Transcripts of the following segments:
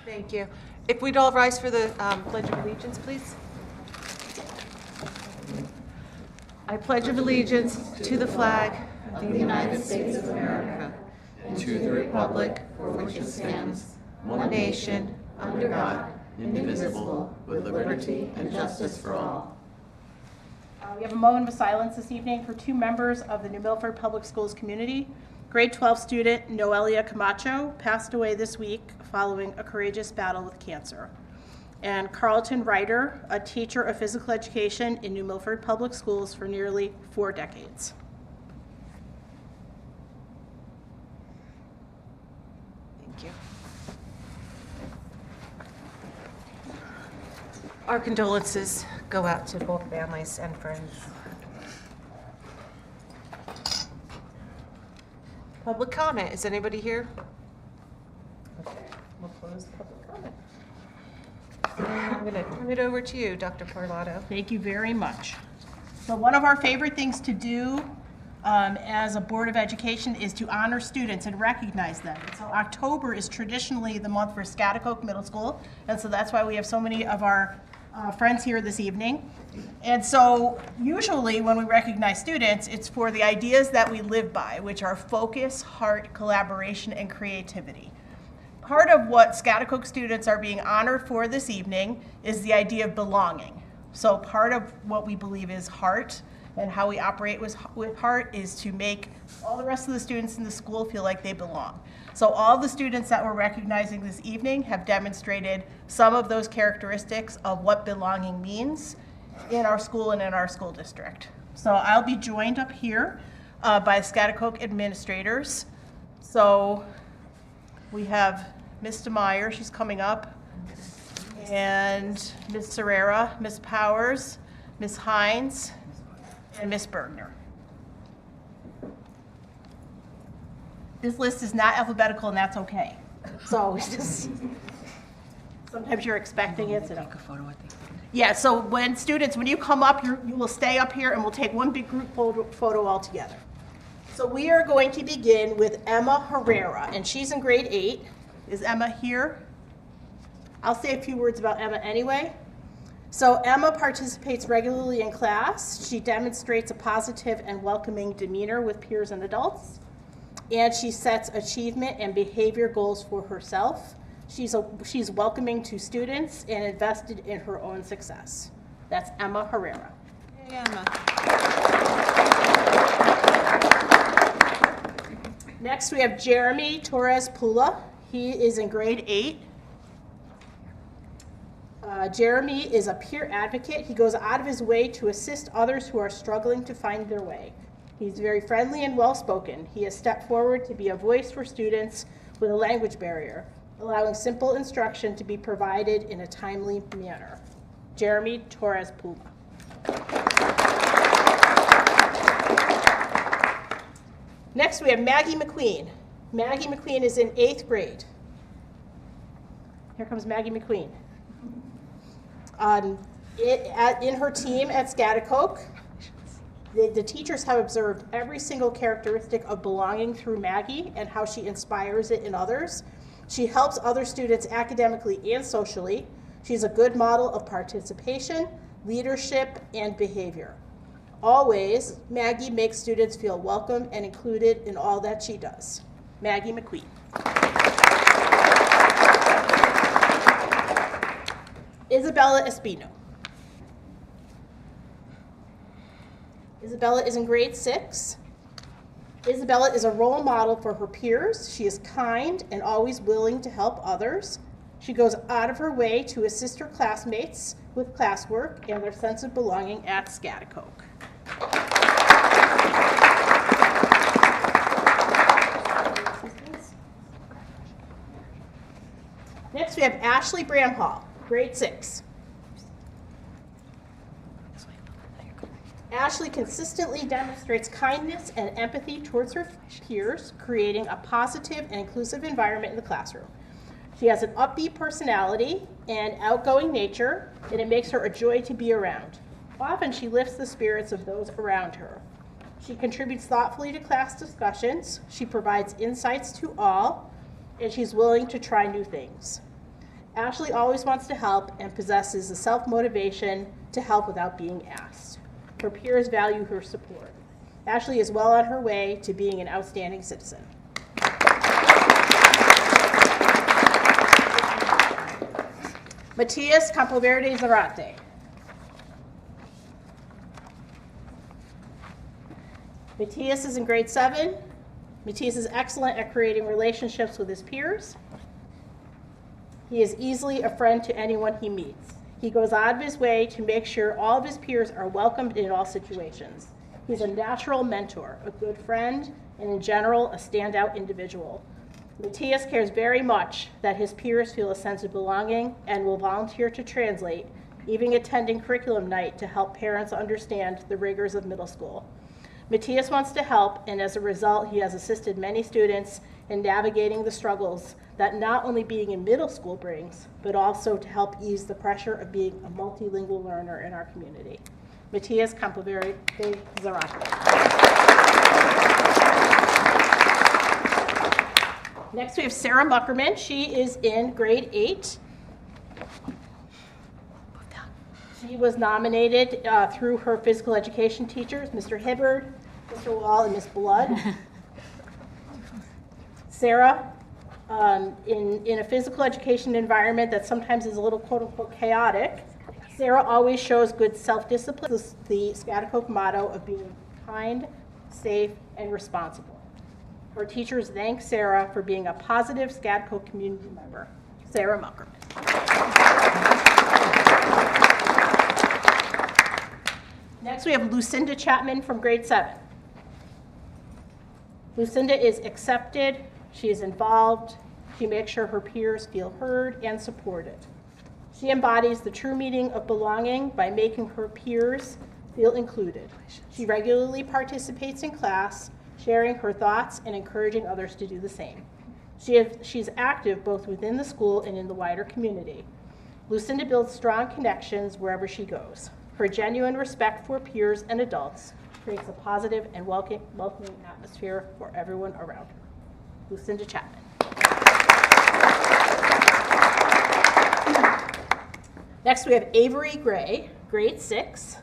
Thank you. If we'd all rise for the Pledge of Allegiance, please. I pledge of allegiance to the flag of the United States of America and to the republic for which it stands, one nation, under God, indivisible, with liberty and justice for all. We have a moment of silence this evening for two members of the New Milford Public Schools community. Grade 12 student Noelia Camacho passed away this week following a courageous battle with cancer. And Carlton Ryder, a teacher of physical education in New Milford Public Schools for nearly 4 decades. Thank you. Our condolences go out to both families and friends. Public comment. Is anybody here? Okay, we'll close public comment. I'm going to turn it over to you, Dr. Parlato. Thank you very much. So one of our favorite things to do as a Board of Education is to honor students and recognize them. So October is traditionally the month for Scotticoke Middle School, and so that's why we have so many of our friends here this evening. And so usually when we recognize students, it's for the ideas that we live by, which are focus, heart, collaboration, and creativity. Part of what Scotticoke students are being honored for this evening is the idea of belonging. So part of what we believe is heart and how we operate with heart is to make all the rest of the students in the school feel like they belong. So all the students that we're recognizing this evening have demonstrated some of those characteristics of what belonging means in our school and in our school district. So I'll be joined up here by Scotticoke administrators. So we have Ms. DeMeyer, she's coming up, and Ms. Serrera, Ms. Powers, Ms. Hines, and Ms. Bergner. This list is not alphabetical, and that's okay. So it's just, sometimes you're expecting it. So take a photo, I think. Yeah, so when you come up, you will stay up here, and we'll take one big group photo all together. So we are going to begin with Emma Herrera, and she's in grade 8. Is Emma here? I'll say a few words about Emma anyway. So Emma participates regularly in class. She demonstrates a positive and welcoming demeanor with peers and adults. And she sets achievement and behavior goals for herself. She's welcoming to students and invested in her own success. That's Emma Herrera. Hey, Emma. Next, we have Jeremy Torres Pula. He is in grade 8. Jeremy is a peer advocate. He goes out of his way to assist others who are struggling to find their way. He's very friendly and well-spoken. He has stepped forward to be a voice for students with a language barrier, allowing simple instruction to be provided in a timely manner. Jeremy Torres Pula. Next, we have Maggie McQueen. Maggie McQueen is in 8th grade. Here comes Maggie McQueen. In her team at Scotticoke, the teachers have observed every single characteristic of belonging through Maggie and how she inspires it in others. She helps other students academically and socially. She's a good model of participation, leadership, and behavior. Always, Maggie makes students feel welcome and included in all that she does. Maggie McQueen. Isabella Espino. Isabella is in grade 6. Isabella is a role model for her peers. She is kind and always willing to help others. She goes out of her way to assist her classmates with classwork and their sense of belonging at Scotticoke. Next, we have Ashley Bramhall, grade 6. Ashley consistently demonstrates kindness and empathy towards her peers, creating a positive and inclusive environment in the classroom. She has an upbeat personality and outgoing nature, and it makes her a joy to be around. Often she lifts the spirits of those around her. She contributes thoughtfully to class discussions. She provides insights to all, and she's willing to try new things. Ashley always wants to help and possesses the self-motivation to help without being asked. Her peers value her support. Ashley is well on her way to being an outstanding citizen. Matias Campoverde Zarate. Matias is in grade 7. Matias is excellent at creating relationships with his peers. He is easily a friend to anyone he meets. He goes out of his way to make sure all of his peers are welcomed in all situations. He's a natural mentor, a good friend, and in general, a standout individual. Matias cares very much that his peers feel a sense of belonging and will volunteer to translate, even attending curriculum night to help parents understand the rigors of middle school. Matias wants to help, and as a result, he has assisted many students in navigating the struggles that not only being in middle school brings, but also to help ease the pressure of being a multilingual learner in our community. Matias Campoverde Zarate. Next, we have Sarah Muckerman. She is in grade 8. She was nominated through her physical education teachers, Mr. Hibbard, Mr. Wall, and Ms. Blood. Sarah, in a physical education environment that sometimes is a little quote-unquote chaotic, Sarah always shows good self-discipline. This is the Schaghticoke motto of being kind, safe, and responsible. Her teachers thank Sarah for being a positive Schaghticoke community member. Sarah Muckerman. Next, we have Lucinda Chapman from grade 7. Lucinda is accepted, she is involved, she makes sure her peers feel heard and supported. She embodies the true meaning of belonging by making her peers feel included. She regularly participates in class, sharing her thoughts and encouraging others to do the same. She's active both within the school and in the wider community. Lucinda builds strong connections wherever she goes. Her genuine respect for peers and adults creates a positive and welcoming atmosphere for everyone around her. Lucinda Chapman. Next, we have Avery Gray, grade 6.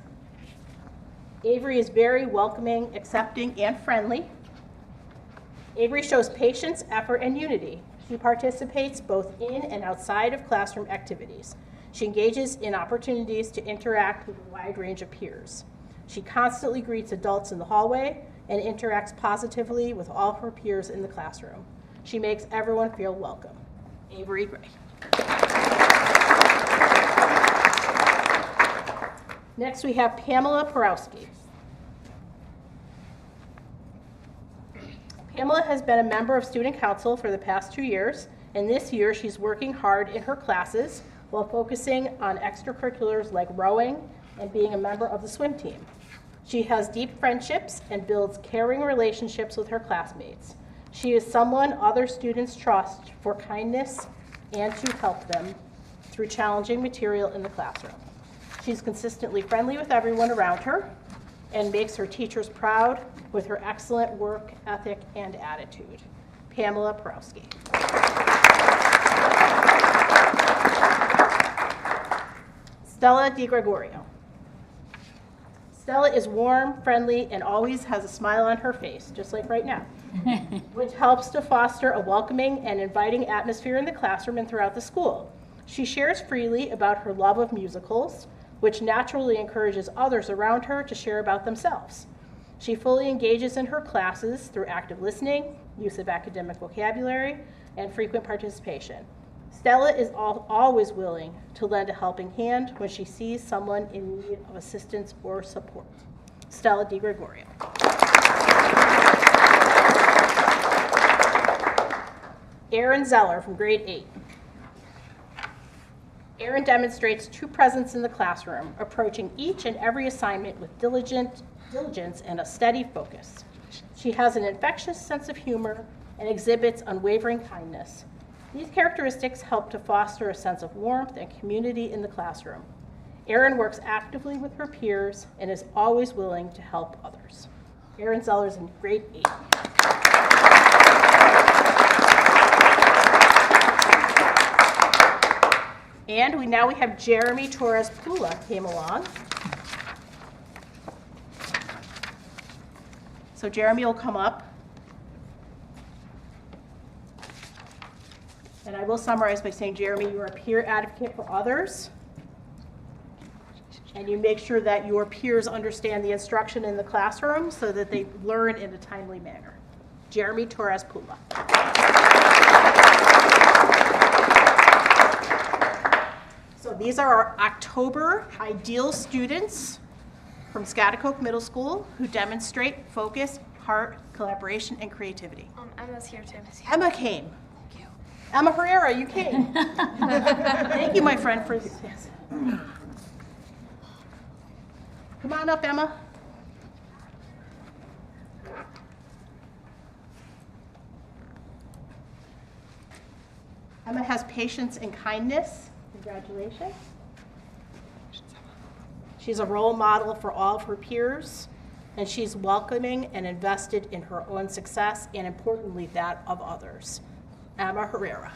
Avery is very welcoming, accepting, and friendly. Avery shows patience, effort, and unity. She participates both in and outside of classroom activities. She engages in opportunities to interact with a wide range of peers. She constantly greets adults in the hallway and interacts positively with all her peers in the classroom. She makes everyone feel welcome. Avery Gray. Next, we have Pamela Porowski. Pamela has been a member of Student Council for the past 2 years, and this year she's working hard in her classes while focusing on extracurriculars like rowing and being a member of the swim team. She has deep friendships and builds caring relationships with her classmates. She is someone other students trust for kindness and to help them through challenging material in the classroom. She's consistently friendly with everyone around her and makes her teachers proud with her excellent work ethic and attitude. Pamela Porowski. Stella DiGregorio. Stella is warm, friendly, and always has a smile on her face, just like right now, which helps to foster a welcoming and inviting atmosphere in the classroom and throughout the school. She shares freely about her love of musicals, which naturally encourages others around her to share about themselves. She fully engages in her classes through active listening, use of academic vocabulary, and frequent participation. Stella is always willing to lend a helping hand when she sees someone in need of assistance or support. Stella DiGregorio. Erin Zeller from grade 8. Erin demonstrates true presence in the classroom, approaching each and every assignment with diligence and a steady focus. She has an infectious sense of humor and exhibits unwavering kindness. These characteristics help to foster a sense of warmth and community in the classroom. Erin works actively with her peers and is always willing to help others. Erin Zeller is in grade 8. And now we have Jeremy Torres Pula came along. So Jeremy will come up. And I will summarize by saying, Jeremy, you are a peer advocate for others. And you make sure that your peers understand the instruction in the classroom so that they learn in a timely manner. Jeremy Torres Pula. So these are our October ideal students from Schaghticoke Middle School who demonstrate focus, heart, collaboration, and creativity. Emma's here too. Emma came. Thank you. Emma Herrera, you came. Thank you, my friend, for yes. Come on up, Emma. Emma has patience and kindness. Congratulations. She's a role model for all of her peers, and she's welcoming and invested in her own success and, importantly, that of others. Emma Herrera.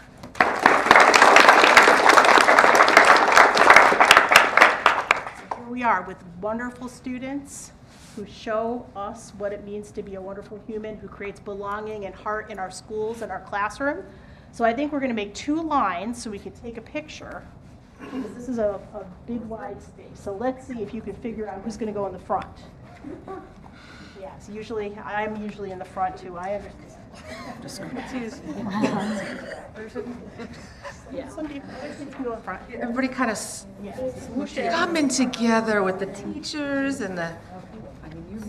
So here we are with wonderful students who show us what it means to be a wonderful human who creates belonging and heart in our schools and our classroom. So I think we're going to make 2 lines so we can take a picture. Because this is a big wide space. So let's see if you can figure out who's going to go in the front. Yes, I'm usually in the front too. I understand. Yeah. Some people can go in front. Everybody kind of Yes. coming together with the teachers and the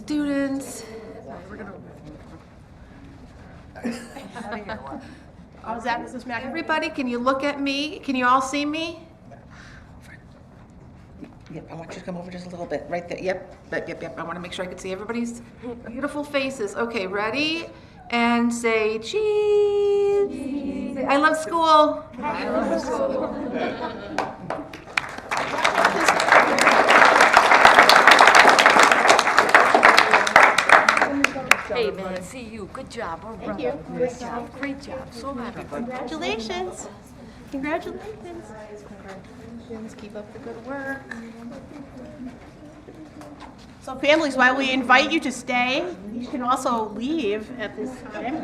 students. How's that, Mrs. McIntyre? Everybody, can you look at me? Can you all see me? Yep, I want you to come over just a little bit, right there. Yep. I want to make sure I can see everybody's beautiful faces. Okay, ready? And say cheese. I love school. I love school. Hey, man, see you. Good job. All right. Thank you. Great job. Great job. So happy. Congratulations. Congratulations. Keep up the good work. So families, while we invite you to stay, you can also leave at this time.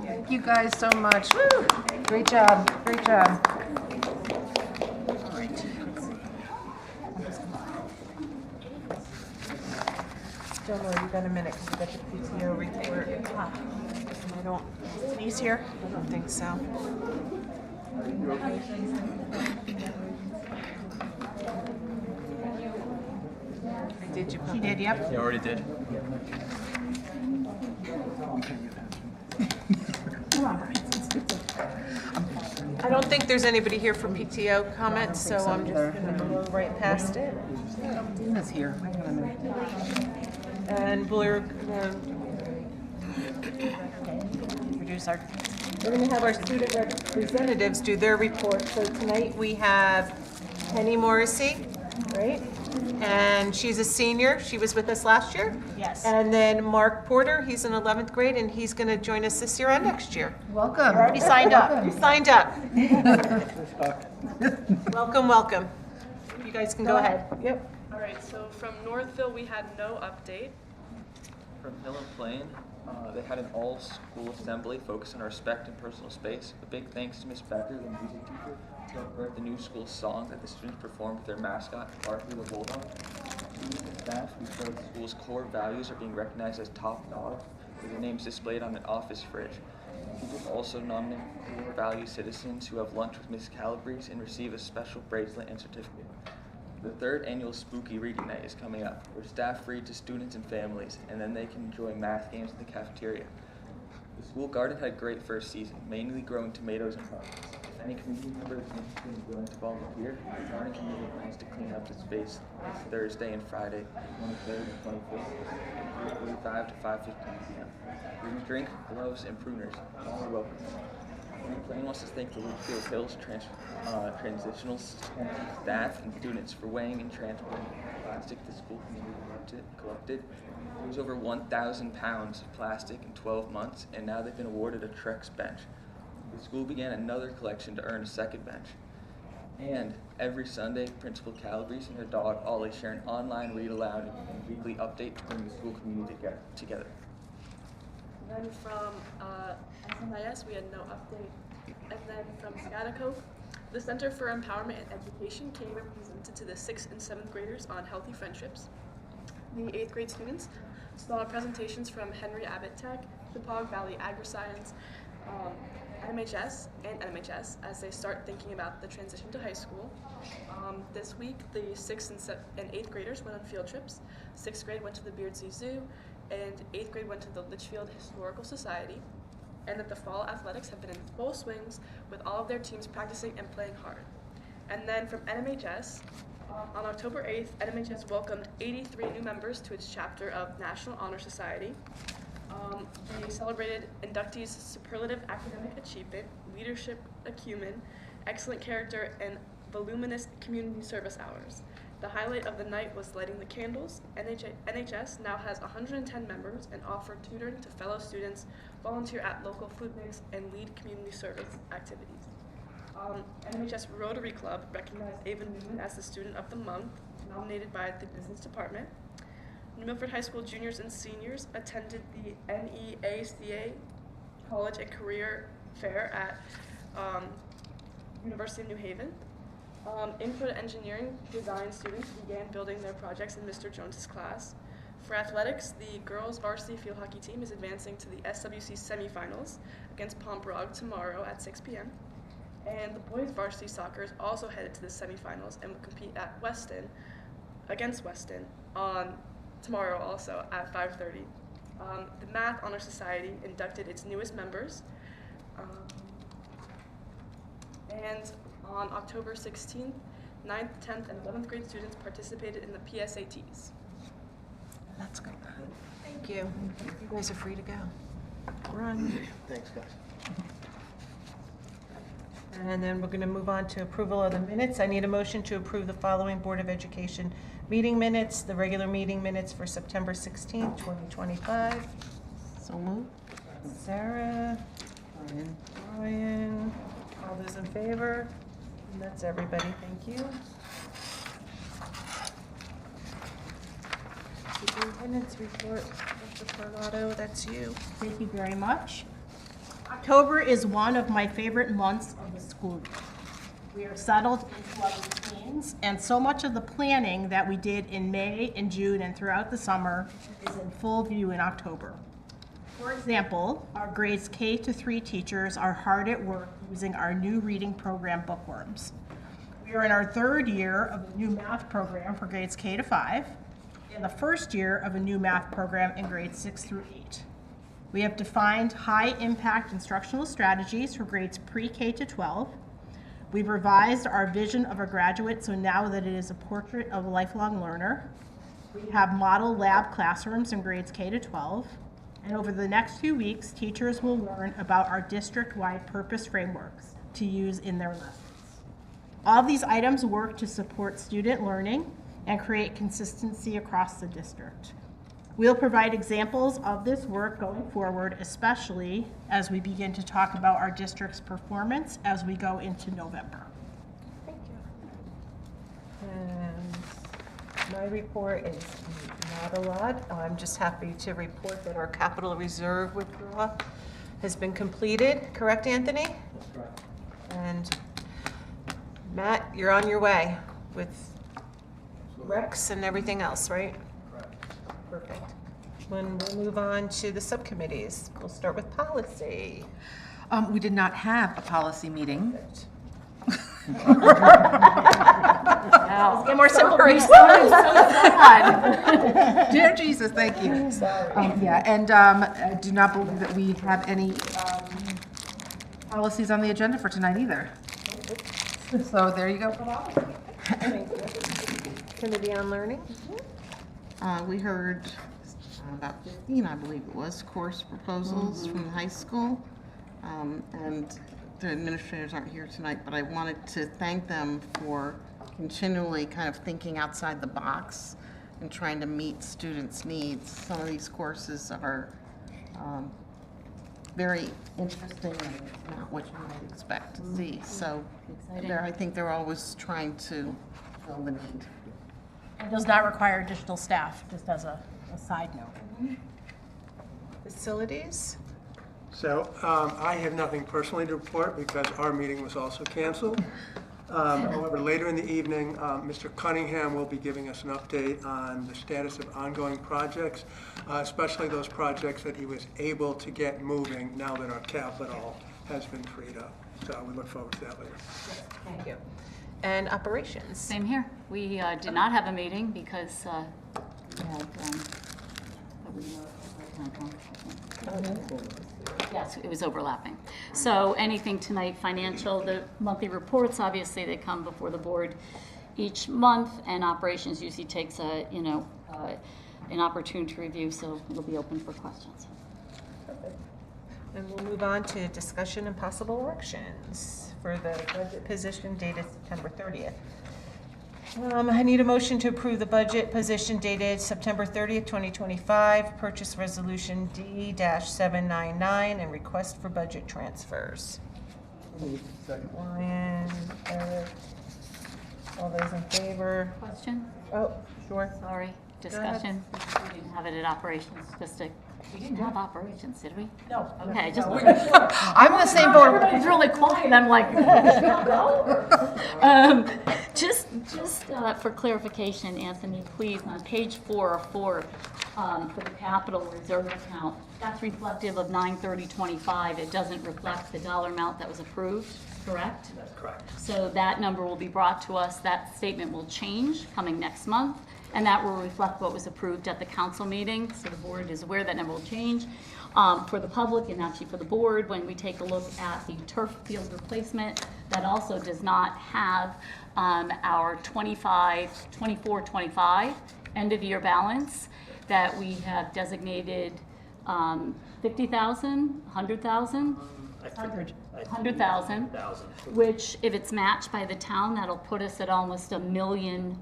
Thank you guys so much. Woo! Great job. Great job. Don't worry, you got a minute because you got the PTO report. I don't. Denise here. I don't think so. Did you? She did, yep. You already did. I don't think there's anybody here for PTO comments, so I'm just going to blow right past it. Dina's here. Hang on a minute. And we're going to have our student representatives do their report. So tonight we have Penny Morrissey, right? And she's a senior. She was with us last year. Yes. And then Mark Porter, he's in 11th grade, and he's going to join us this year and next year. Welcome. You're already signed up. You signed up. Welcome. You guys can go ahead. Yep. All right, so from Northville, we had no update. From Hill and Plain, they had an all-school assembly focused on respect and personal space. A big thanks to Miss Becker, the music teacher, who wrote the new school song that the students performed with their mascot, Arthur the Bulldog. Students and staff who showed the school's core values are being recognized as top dog, with their names displayed on an office fridge. Teachers also nominate core value citizens who have lunch with Miss Calabrese and receive a special bracelet and certificate. The 3rd annual Spooky Reading Night is coming up, where staff read to students and families, and then they can enjoy math games in the cafeteria. The school garden had a great first season, mainly growing tomatoes and pumpkins. If any community member is interested and willing to volunteer, the garden committee plans to clean up the space this Thursday and Friday, 23rd and 25th, from 3:45 to 5:15 p.m. Bring drink, gloves, and pruners. All are welcome. Plain wants to thank the Litchfield Hills transitional staff and students for weighing and transporting plastic the school community collected. It was over 1,000 pounds of plastic in 12 months, and now they've been awarded a Trex bench. The school began another collection to earn a second bench. And every Sunday, Principal Calabrese and her dog Ollie share an online read aloud and weekly update to bring the school community together. Then from SMIS, we had no update. And then from Schaghticoke, the Center for Empowerment and Education came and presented to the 6th and 7th graders on healthy friendships. The 8th grade students saw presentations from Henry Abbott Tech, Chippewa Valley Agri-Science, NMHS, and NMHS as they start thinking about the transition to high school. This week, the 6th and 8th graders went on field trips. 6th grade went to the Beardsea Zoo, and 8th grade went to the Litchfield Historical Society. And that the fall athletics have been in full swings with all of their teams practicing and playing hard. And then from NMHS, on October 8th, NMHS welcomed 83 new members to its chapter of National Honor Society. They celebrated inductees' superlative academic achievement, leadership acumen, excellent character, and voluminous community service hours. The highlight of the night was lighting the candles. NHS now has 110 members and offer tutoring to fellow students, volunteer at local food banks, and lead community service activities. NHS Rotary Club recognized Ava Newman as the Student of the Month, nominated by the Business Department. Milford High School juniors and seniors attended the NEACA College and Career Fair at University of New Haven. Info to engineering design students began building their projects in Mr. Jones's class. For athletics, the girls varsity field hockey team is advancing to the SWC semifinals against Pomprog tomorrow at 6 p.m. And the boys varsity soccer is also headed to the semifinals and will compete at against Weston on tomorrow also at 5:30. The Math Honor Society inducted its newest members. And on October 16th, 9th, 10th, and 11th grade students participated in the PSATs. That's good. Thank you. You guys are free to go. Run. Thanks, guys. And then we're going to move on to approval of the minutes. I need a motion to approve the following Board of Education meeting minutes, the regular meeting minutes for September 16th, 2025. So moved. Sarah. Brian. All those in favor? And that's everybody. Thank you. Superintendent's report. Dr. Parlato, that's you. Thank you very much. October is one of my favorite months of the school year. We are settled into our routines, and so much of the planning that we did in May and June and throughout the summer is in full view in October. For example, our grades K to 3 teachers are hard at work using our new reading program, Bookworms. We are in our 3rd year of a new math program for grades K to 5, and the 1st year of a new math program in grades 6 through 8. We have defined high-impact instructional strategies for grades pre-K to 12. We've revised our vision of a graduate so now that it is a portrait of a lifelong learner. We have model lab classrooms in grades K to 12. And over the next few weeks, teachers will learn about our district-wide purpose frameworks to use in their lessons. All of these items work to support student learning and create consistency across the district. We'll provide examples of this work going forward, especially as we begin to talk about our district's performance as we go into November. Thank you. And my report is not a lot. I'm just happy to report that our capital reserve withdrawal has been completed. Correct, Anthony? That's correct. And Matt, you're on your way with Rex and everything else, right? Correct. Perfect. When we'll move on to the subcommittees. We'll start with policy. We did not have a policy meeting. Let's get more simple. Dear Jesus, thank you. Sorry. Yeah, and I do not believe that we have any policies on the agenda for tonight either. So there you go for policy. Committee on Learning. We heard about 15, I believe it was, course proposals from the high school. And the administrators aren't here tonight, but I wanted to thank them for continually kind of thinking outside the box and trying to meet students' needs. Some of these courses are very interesting and not what you might expect to see. So I think they're always trying to fill the need. It does not require additional staff, just as a side note. Facilities? So I have nothing personally to report because our meeting was also canceled. However, later in the evening, Mr. Cunningham will be giving us an update on the status of ongoing projects, especially those projects that he was able to get moving now that our capital has been freed up. So we look forward to that later. Thank you. And operations? Same here. We did not have a meeting because we had, yes, it was overlapping. So anything tonight financial, the monthly reports, obviously they come before the board each month, and operations usually takes an opportunity to review, so it'll be open for questions. And we'll move on to discussion and possible actions for the budget position dated September 30th. I need a motion to approve the budget position dated September 30th, 2025, purchase resolution D-799, and request for budget transfers. Ryan, Eric, all those in favor? Question? Oh, sure. Sorry, discussion. We didn't have it at operations, we didn't have operations, did we? No. Okay, just. I'm in the same boat. Everybody's really quiet, I'm like, just for clarification, Anthony, please, on page 404, for the capital reserve account, that's reflective of 9/30/25. It doesn't reflect the dollar amount that was approved, correct? That's correct. So that number will be brought to us, that statement will change coming next month, and that will reflect what was approved at the council meeting, so the board is aware that number will change. For the public and actually for the board, when we take a look at the turf field replacement, that also does not have our 24-25 end of year balance that we have designated 50,000, 100,000? 100,000, which if it's matched by the town, that'll put us at almost $1.1 million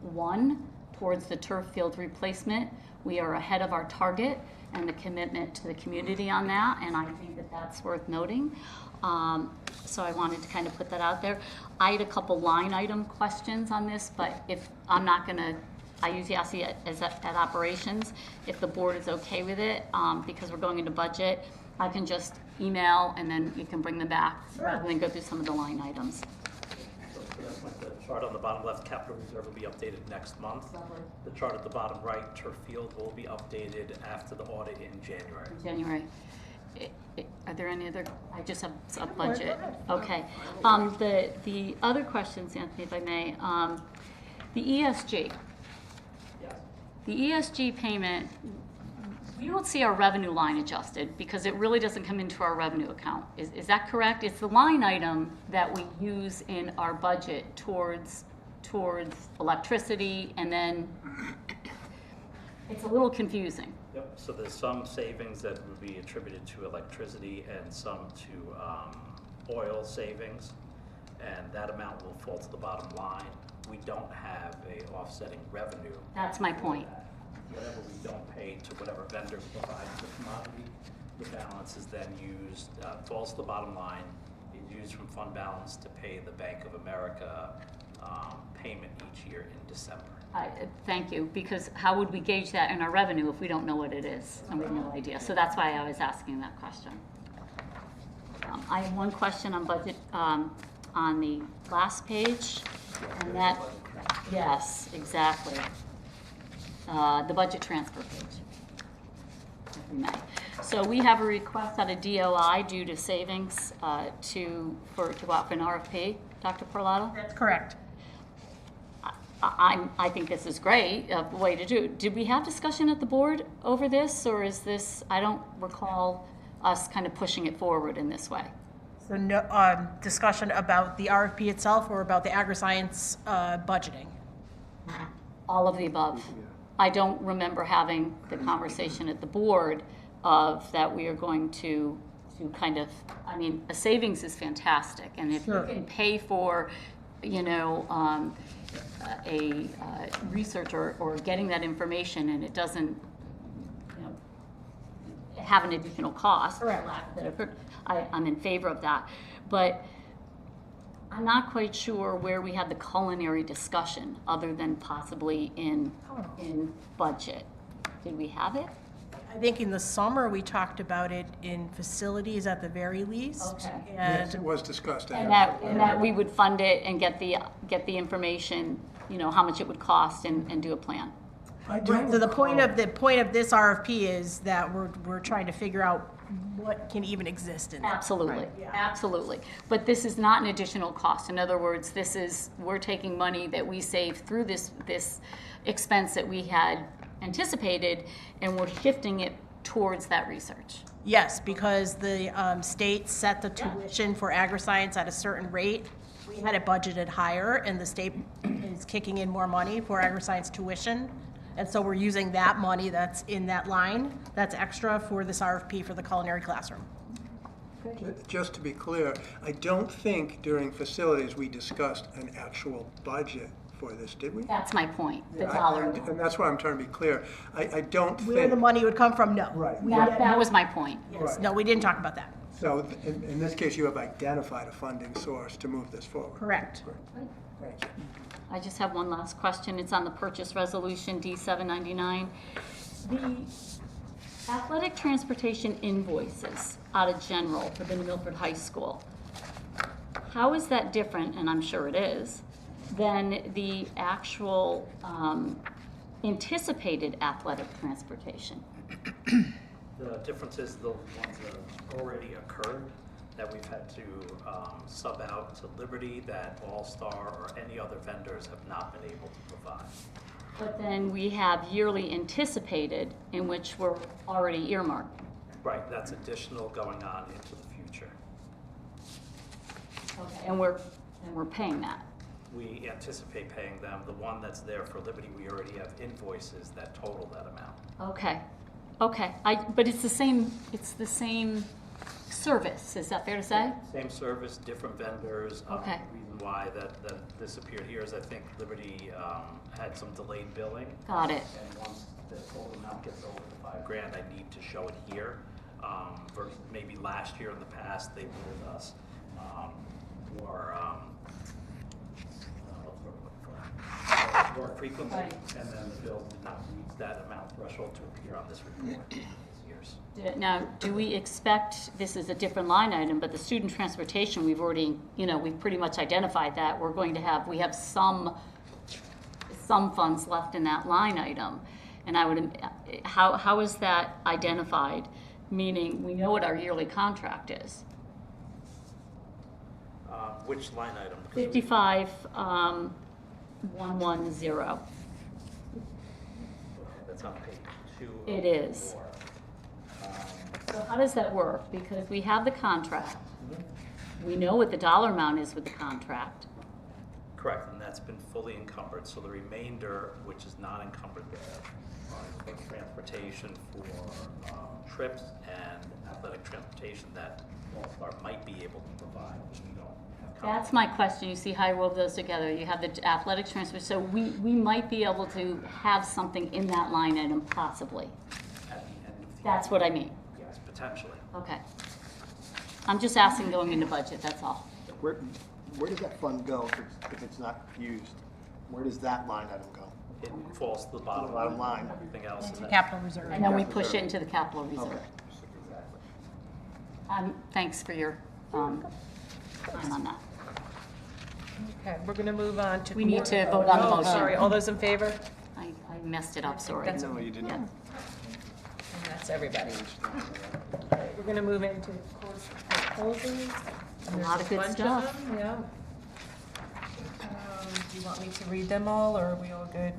towards the turf field replacement. We are ahead of our target and the commitment to the community on that, and I think that that's worth noting. So I wanted to kind of put that out there. I had a couple line item questions on this, but if I'm not gonna, I usually ask it at operations, if the board is okay with it, because we're going into budget, I can just email and then you can bring them back rather than go through some of the line items. The chart on the bottom left, capital reserve will be updated next month. The chart at the bottom right, turf field, will be updated after the audit in January. January. Are there any other, I just have a budget. Okay. The other questions, Anthony, if I may, the ESG. Yes. The ESG payment, we don't see our revenue line adjusted because it really doesn't come into our revenue account. Is that correct? It's the line item that we use in our budget towards electricity, and then it's a little confusing. Yep, so there's some savings that would be attributed to electricity and some to oil savings, and that amount will fall to the bottom line. We don't have a offsetting revenue. That's my point. Whatever we don't pay to whatever vendor provides the commodity, the balance is then used, falls to the bottom line, is used from fund balance to pay the Bank of America payment each year in December. Thank you, because how would we gauge that in our revenue if we don't know what it is and we have no idea? So that's why I was asking that question. I have one question on budget on the last page, and that, yes, exactly. The budget transfer page, if we may. So we have a request out of DOI due to savings to go out for an RFP, Dr. Parlato? That's correct. I think this is great, a way to do it. Did we have discussion at the board over this, or is this, I don't recall us kind of pushing it forward in this way. So no discussion about the RFP itself or about the agri-science budgeting? All of the above. I don't remember having the conversation at the board of that we are going to to kind of, I mean, a savings is fantastic. And if you can pay for, you know, a research or getting that information and it doesn't, you know, have an additional cost. Correct. I'm in favor of that. But I'm not quite sure where we had the culinary discussion, other than possibly in budget. Did we have it? I think in the summer, we talked about it in facilities at the very least. Okay. Yes, it And was discussed. And that we would fund it and get the information, you know, how much it would cost and do a plan. so the point of this RFP is that we're trying to figure out what can even exist in that. Absolutely, absolutely. But this is not an additional cost. In other words, we're taking money that we saved through this expense that we had anticipated, and we're shifting it towards that research. Yes, because the state set the tuition for agri-science at a certain rate. We had it budgeted higher, and the state is kicking in more money for agri-science tuition. And so we're using that money that's in that line, that's extra for this RFP for the culinary classroom. Just to be clear, I don't think during facilities we discussed an actual budget for this, did we? That's my point, the dollar. And that's why I'm trying to be clear. I don't think. Where the money would come from, no. Right. That was my point. Yes, no, we didn't talk about that. So in this case, you have identified a funding source to move this forward. Correct. Thank you. I just have one last question. It's on the purchase resolution D799. The athletic transportation invoices out of general for the Milford High School. How is that different, and I'm sure it is, than the actual anticipated athletic transportation? The difference is the ones that have already occurred, that we've had to sub out to Liberty, that All-Star or any other vendors have not been able to provide. But then we have yearly anticipated, in which we're already earmarked. Right, that's additional going on into the future. Okay. And we're paying that. We anticipate paying them. The one that's there for Liberty, we already have invoices that total that amount. Okay, okay. But it's the same service, is that fair to say? Same service, different vendors. Okay. The reason why that this appeared here is I think Liberty had some delayed billing. Got it. And once the total amount gets over the $5,000, I need to show it here. Versus maybe last year in the past, they billed us more frequently, Right. and then the bill did not reach that amount threshold to appear on this report this year's. Now, do we expect, this is a different line item, but the student transportation, we've already, we've pretty much identified that. We have some funds left in that line item. And how is that identified? Meaning, we know what our yearly contract is. Which line item? 5,110. That's on page 2. It is. 4. So how does that work? Because we have the contract. We know what the dollar amount is with the contract. Correct, and that's been fully encumbered. So the remainder, which is not encumbered there, for transportation for trips and athletic transportation that All-Star might be able to provide, which we don't have. That's my question. You see how I wove those together. You have the athletic transfer. So we might be able to have something in that line item possibly. At the end of the That's what I mean. Yes, potentially. Okay. I'm just asking going into budget, that's all. Where does that fund go if it's not used? Where does that line item go? It falls to the bottom Bottom line. Everything else. Into and then- capital reserve. And then we push it into the capital reserve. Okay. Exactly. Thanks for your time on that. Okay, we're going to move on to. We need to vote on the Oh, motion. sorry, all those in favor? I messed it up, sorry. That's No, you didn't. Yeah. And that's everybody. All right, we're going to move into course proposals. A lot of good Bunch stuff. them, yeah. Do you want me to read them all, or are we all good?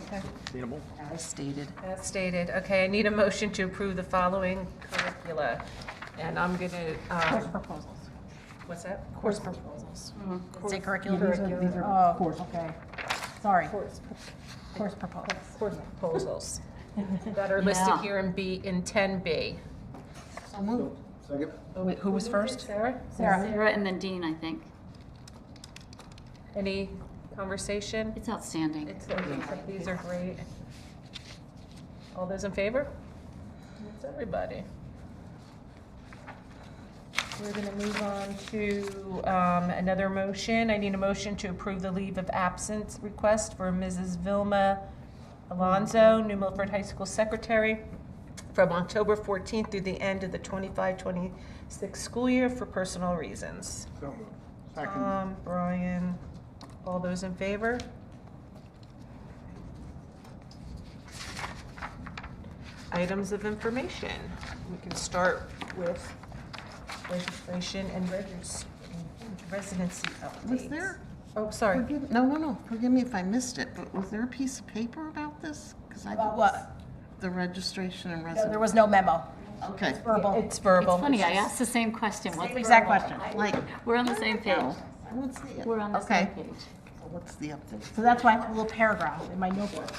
Okay. Readable? As stated. Okay, I need a motion to approve the following curricula. And I'm going to, Course proposals. what's that? Course proposals. Say curriculum? Curriculum. These are course, okay. Sorry. Course proposals. Course proposals that are listed Yeah. here in 10B. So moved. Second? Who was first? Sarah? Sarah and then Dean, I think. Any conversation? It's outstanding. These are great. All those in favor? That's everybody. We're going to move on to another motion. I need a motion to approve the leave of absence request for Mrs. Vilma Alonso, New Milford High School Secretary, from October 14th through the end of the 25-26 school year for personal reasons. So moved. Second. Brian, all those in favor? Items of information. We can start with registration and residency updates. Was there? Oh, sorry. No. Forgive me if I missed it, but was there a piece of paper about this? Because I About what? The registration and No, residency. there was no memo. Okay. Verbal. It's verbal. It's funny, I asked the same question. What's Same exact question. Like, We're on the same page. what's the? We're on the Okay. same page. So what's the update? So that's why I have a little paragraph in my notebook.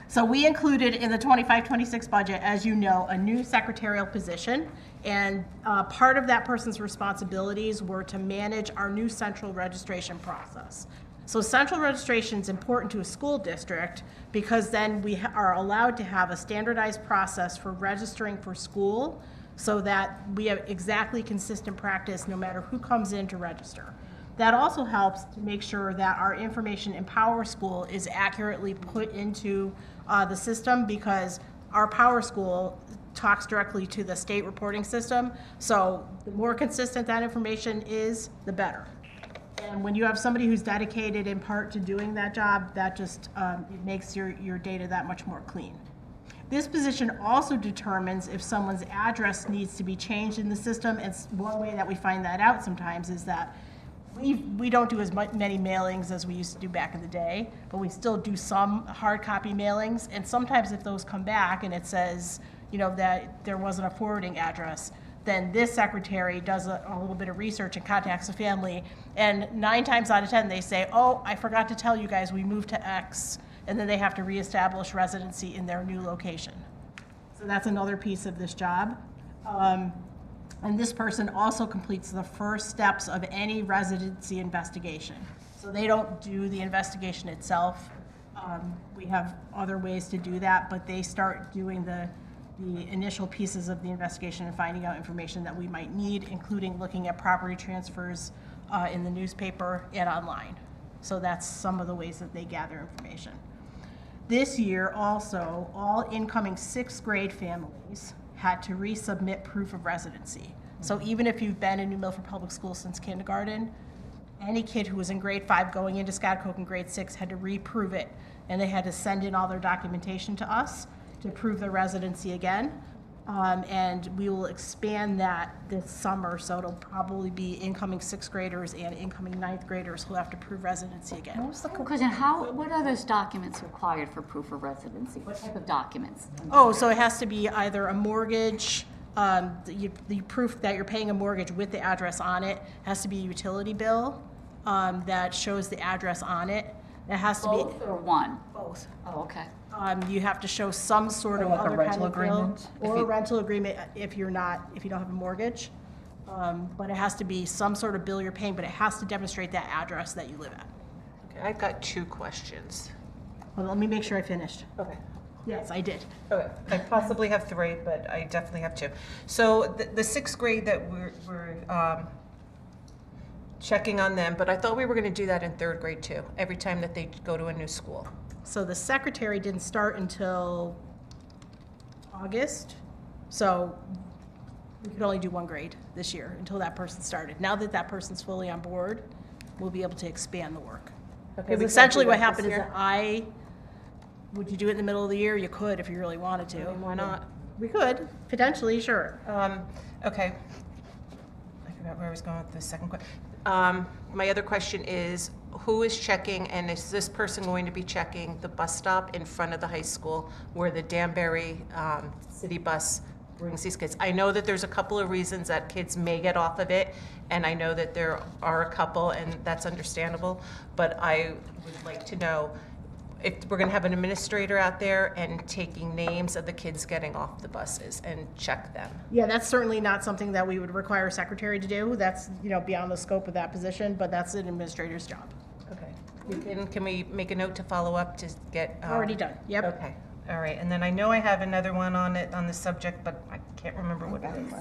So we included in the 25-26 budget, as you know, a new secretarial position. And part of that person's responsibilities were to manage our new central registration process. So central registration is important to a school district because then we are allowed to have a standardized process for registering for school so that we have exactly consistent practice no matter who comes in to register. That also helps to make sure that our information in Power School is accurately put into the system because our Power School talks directly to the state reporting system. So the more consistent that information is, the better. And when you have somebody who's dedicated in part to doing that job, that just it makes your data that much more clean. This position also determines if someone's address needs to be changed in the system. And one way that we find that out sometimes is that we don't do as many mailings as we used to do back in the day, but we still do some hard copy mailings. And sometimes if those come back and it says, you know, that there wasn't a forwarding address, then this secretary does a little bit of research and contacts the family. And 9 times out of 10, they say, oh, I forgot to tell you guys, we moved to X. And then they have to reestablish residency in their new location. So that's another piece of this job. And this person also completes the first steps of any residency investigation. So they don't do the investigation itself. We have other ways to do that, but they start doing the initial pieces of the investigation and finding out information that we might need, including looking at property transfers in the newspaper and online. So that's some of the ways that they gather information. This year also, all incoming 6th grade families had to resubmit proof of residency. So even if you've been in New Milford Public Schools since kindergarten, any kid who was in grade 5 going into Scottscoke in grade 6 had to reprove it, and they had to send in all their documentation to us to prove their residency again. And we will expand that this summer, so it'll probably be incoming 6th graders and incoming 9th graders who have to prove residency again. What was the question? What are those documents required for proof of residency? What type of documents? Oh, so it has to be either a mortgage, the proof that you're paying a mortgage with the address on it, has to be a utility bill that shows the address on it. It has to be Both or one? both. Oh, okay. You have to show some sort of Like a other kind rental of bill. agreement? Or a rental agreement if you don't have a mortgage. But it has to be some sort of bill you're paying, but it has to demonstrate that address that you live at. Okay, I've got 2 questions. Well, let me make sure I finished. Okay. Yes, I did. Okay, I possibly have 3, but I definitely have 2. So the 6th grade that we're checking on them, but I thought we were going to do that in 3rd grade too, every time that they go to a new school. So the secretary didn't start until August, so we could only do 1 grade this year until that person started. Now that that person's fully on board, we'll be able to expand the work. Okay, Because we essentially can't do what that this happened is year? that would you do it in the middle of the year? You could if you really wanted to. I mean, why not? We could, potentially, sure. Okay. I forgot where I was going with the second question. My other question is, who is checking, and is this person going to be checking the bus stop in front of the high school where the Danbury city bus brings these kids? I know that there's a couple of reasons that kids may get off of it, and I know that there are a couple, and that's understandable, but I would like to know, if we're gonna have an administrator out there and taking names of the kids getting off the buses and check them. Yeah, that's certainly not something that we would require a secretary to do. That's, beyond the scope of that position, but that's an administrator's job. Okay. Can we make a note to follow up to get? Already done, yep. Okay, all right, and then I know I have another one on the subject, but I can't remember what it is.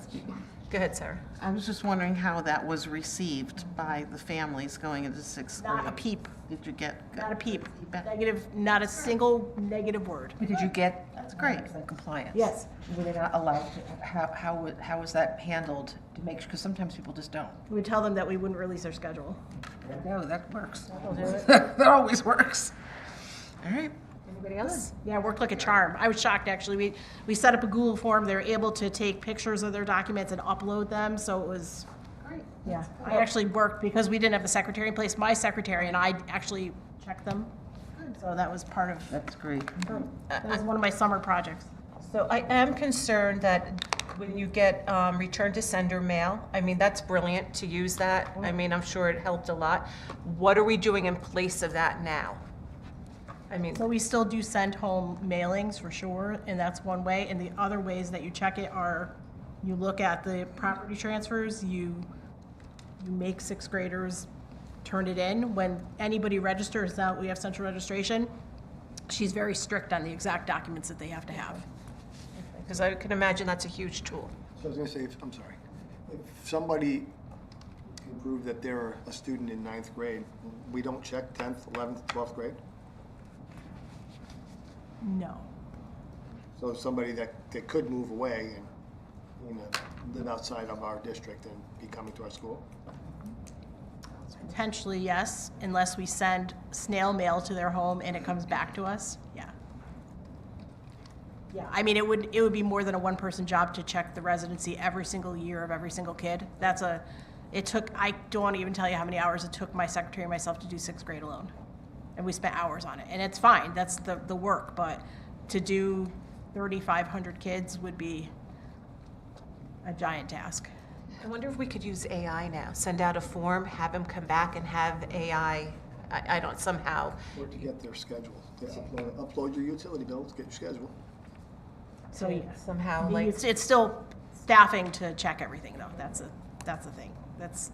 Go ahead, Sarah. I was just wondering how that was received by the families going into sixth grade. Not a peep, Did you get? not a peep. Negative, not a single negative word. But did you get? That's great. Compliance? Yes. Were they not allowed to, how was that handled to make sure, because sometimes people just don't. We tell them that we wouldn't release their schedule. No, that works. That'll do it. That always works. All right. Anybody else? Yeah, it worked like a charm. I was shocked, actually. We set up a Google form. They were able to take pictures of their documents and upload them, so it was, yeah. I actually worked, because we didn't have the secretary in place, my secretary and I actually checked them. So that was part of, That's great. that was one of my summer projects. So I am concerned that when you get return to sender mail, I mean, that's brilliant to use that. I mean, I'm sure it helped a lot. What are we doing in place of that now? I mean, So we still do send home mailings for sure, and that's one way. And the other ways that you check it are, you look at the property transfers, you make sixth graders turn it in. When anybody registers, now we have central registration, she's very strict on the exact documents that they have to have. because I can imagine that's a huge tool. So I was gonna say, I'm sorry, if somebody can prove that they're a student in ninth grade, we don't check 10th, 11th, 12th grade? No. So somebody that could move away and, live outside of our district and be coming to our school? Potentially, yes, unless we send snail mail to their home and it comes back to us, yeah. Yeah, I mean, it would be more than a one-person job to check the residency every single year of every single kid. I don't want to even tell you how many hours it took my secretary and myself to do sixth grade alone. And we spent hours on it, and it's fine, that's the work, but to do 3,500 kids would be a giant task. I wonder if we could use AI now, send out a form, have them come back and have AI, I don't, somehow. Where to get their schedule? To upload your utility bills, get your schedule. So, yeah. Somehow, like, It's still staffing to check everything, though, that's the thing. it's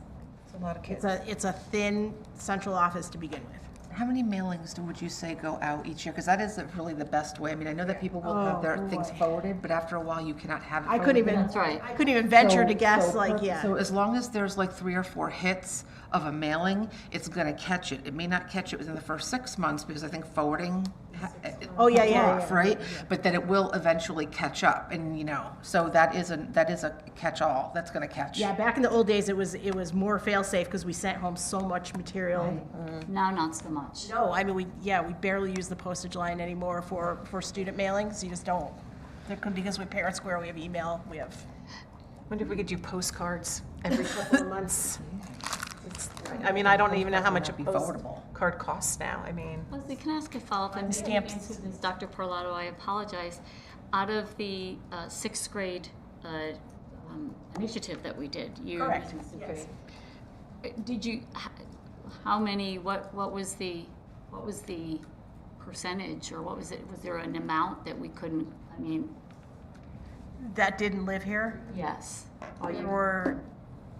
a lot of kids. It's a thin central office to begin with. How many mailings would you say go out each year? Because that is really the best way. I mean, I know that people will have their things forwarded, but after a while, you cannot have it I forwarded. couldn't even, That's right. I couldn't even venture to So- guess, so like, per- yeah. So as long as there's like 3 or 4 hits of a mailing, it's gonna catch it. It may not catch it within the first 6 months, because I think forwarding. Oh, yeah, cuts yeah, off, yeah. right? But then it will eventually catch up, and so that is a catch-all. That's gonna catch. Yeah, back in the old days, it was more fail-safe because we sent home so much material. Now, not so much. No, I mean, we barely use the postage line anymore for student mailings. You just don't. Because with Parent Square, we have email, we have. Wonder if we could do postcards every couple of months. I mean, I don't even know how much a Be forwardable. postcard costs now, I mean. Leslie, can I ask a follow-up? I'm Stamps. answer this, Dr. Parlato, I apologize. Out of the sixth grade initiative that we did, you. Correct, yes. Did you, how many, what was the percentage, or what was it, was there an amount that we couldn't, I mean, That didn't live here? yes. Are you, Or,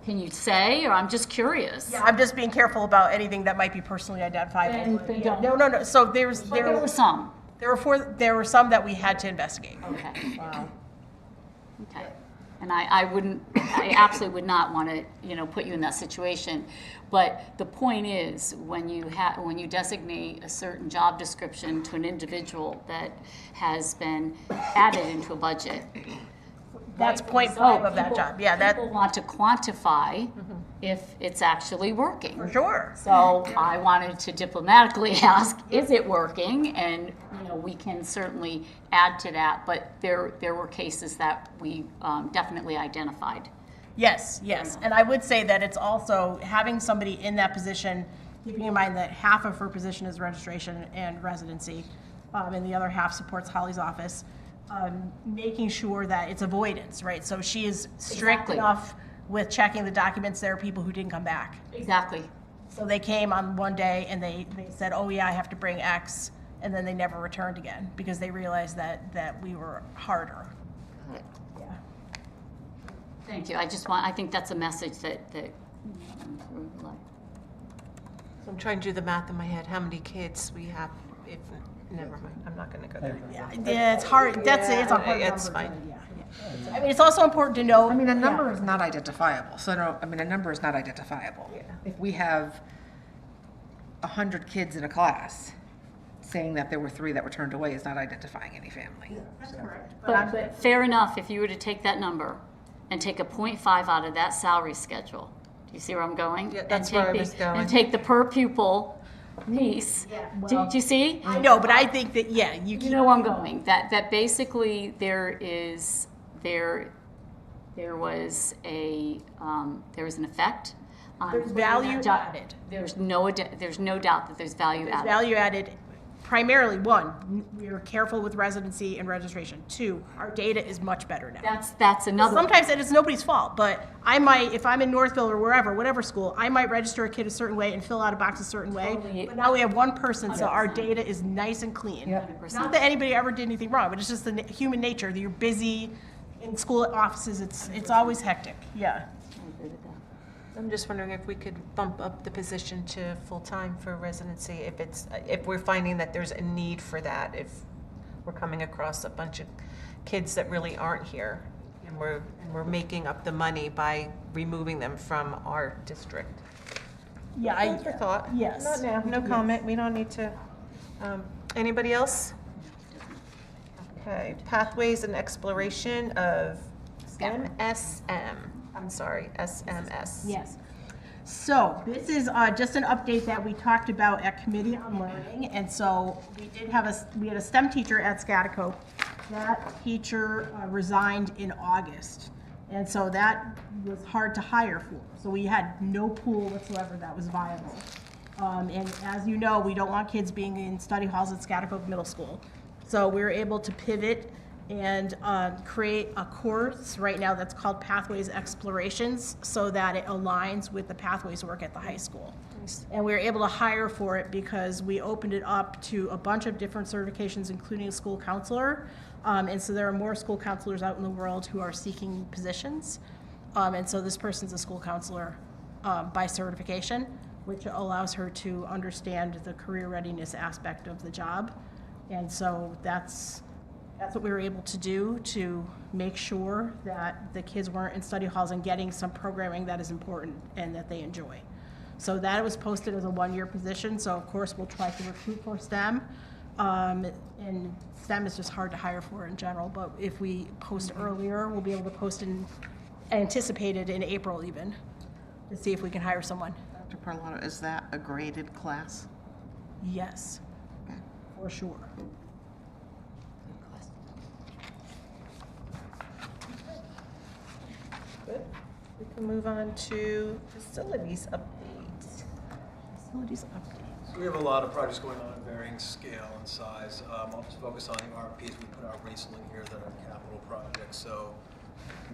can you say, or I'm just curious? yeah, I'm just being careful about anything that might be personally identifiable. Then don't. No, so there There were some. were some that we had to investigate. Okay. Wow. Okay. And I absolutely would not want to, put you in that situation. But the point is, when you designate a certain job description to an individual that has been added into a budget. That's point So five of that people- job, yeah, that, People want to quantify if it's actually working. for sure. So I wanted to diplomatically ask, is it working? And, we can certainly add to that, but there were cases that we definitely identified. Yes, and I would say that it's also having somebody in that position, keeping in mind that half of her position is registration and residency, and the other half supports Holly's office, making sure that it's avoidance, right? So she is strict Exactly. enough with checking the documents. There are people who didn't come back. Exactly. So they came on one day and they said, oh yeah, I have to bring X, and then they never returned again because they realized that we were harder. Yeah. Thank you. I think that's a message that. So I'm trying to do the math in my head, how many kids we have, if, never mind, I'm not gonna go there. Yeah, it's hard, it's a hard number. It's fine. Yeah. I mean, it's also important to know. I mean, a number is not identifiable, so no, I mean, a number is not identifiable. If we have 100 kids in a class, saying that there were 3 that were turned away is not identifying any family. That's correct. But fair enough, if you were to take that number and take a 0.5 out of that salary schedule, do you see where I'm going? Yeah, that's And take where I the- was going. And take the per pupil piece. Do you see? I know, but I think that, yeah, you You know where I'm going, that basically there was an effect. on There's putting value that job- added. There's no doubt that there's value added. value added. Primarily, 1, we are careful with residency and registration. 2, our data is much better now. That's another. Sometimes it is nobody's fault, but I might, if I'm in Northville or wherever, whatever school, I might register a kid a certain way and fill out a box a certain way. Totally. But now we have 1 person, so our data is nice and clean. 100%. Not that anybody ever did anything wrong, but it's just the human nature that you're busy in school offices. It's always hectic. Yeah. I'm just wondering if we could bump up the position to full-time for residency, if we're finding that there's a need for that, if we're coming across a bunch of kids that really aren't here, and we're making up the money by removing them from our district. Yeah. Food for thought. Yes. Not now, no comment, we don't need to. Anybody else? Okay, pathways and exploration of SMS. I'm sorry, SMS. Yes. So this is just an update that we talked about at Committee on Learning. And so we had a STEM teacher at Scotticoke. That teacher resigned in August. And so that was hard to hire for. So we had no pool whatsoever that was viable. And as you know, we don't want kids being in study halls at Scotticoke Middle School. So we were able to pivot and create a course right now that's called Pathways Explorations so that it aligns with the pathways work at the high school. And we were able to hire for it because we opened it up to a bunch of different certifications, including a school counselor. And so there are more school counselors out in the world who are seeking positions. And so this person's a school counselor by certification, which allows her to understand the career readiness aspect of the job. And so that's what we were able to do to make sure that the kids weren't in study halls and getting some programming that is important and that they enjoy. So that was posted as a 1-year position. So of course we'll try to recruit for STEM. And STEM is just hard to hire for in general, but if we post earlier, we'll be able to post anticipated in April even, to see if we can hire someone. Dr. Parlato, is that a graded class? Yes, for sure. Good. We can move on to facilities updates. Facilities updates. So we have a lot of projects going on at varying scale and size. I'll just focus on the RFPs we put out recently here that are capital projects. So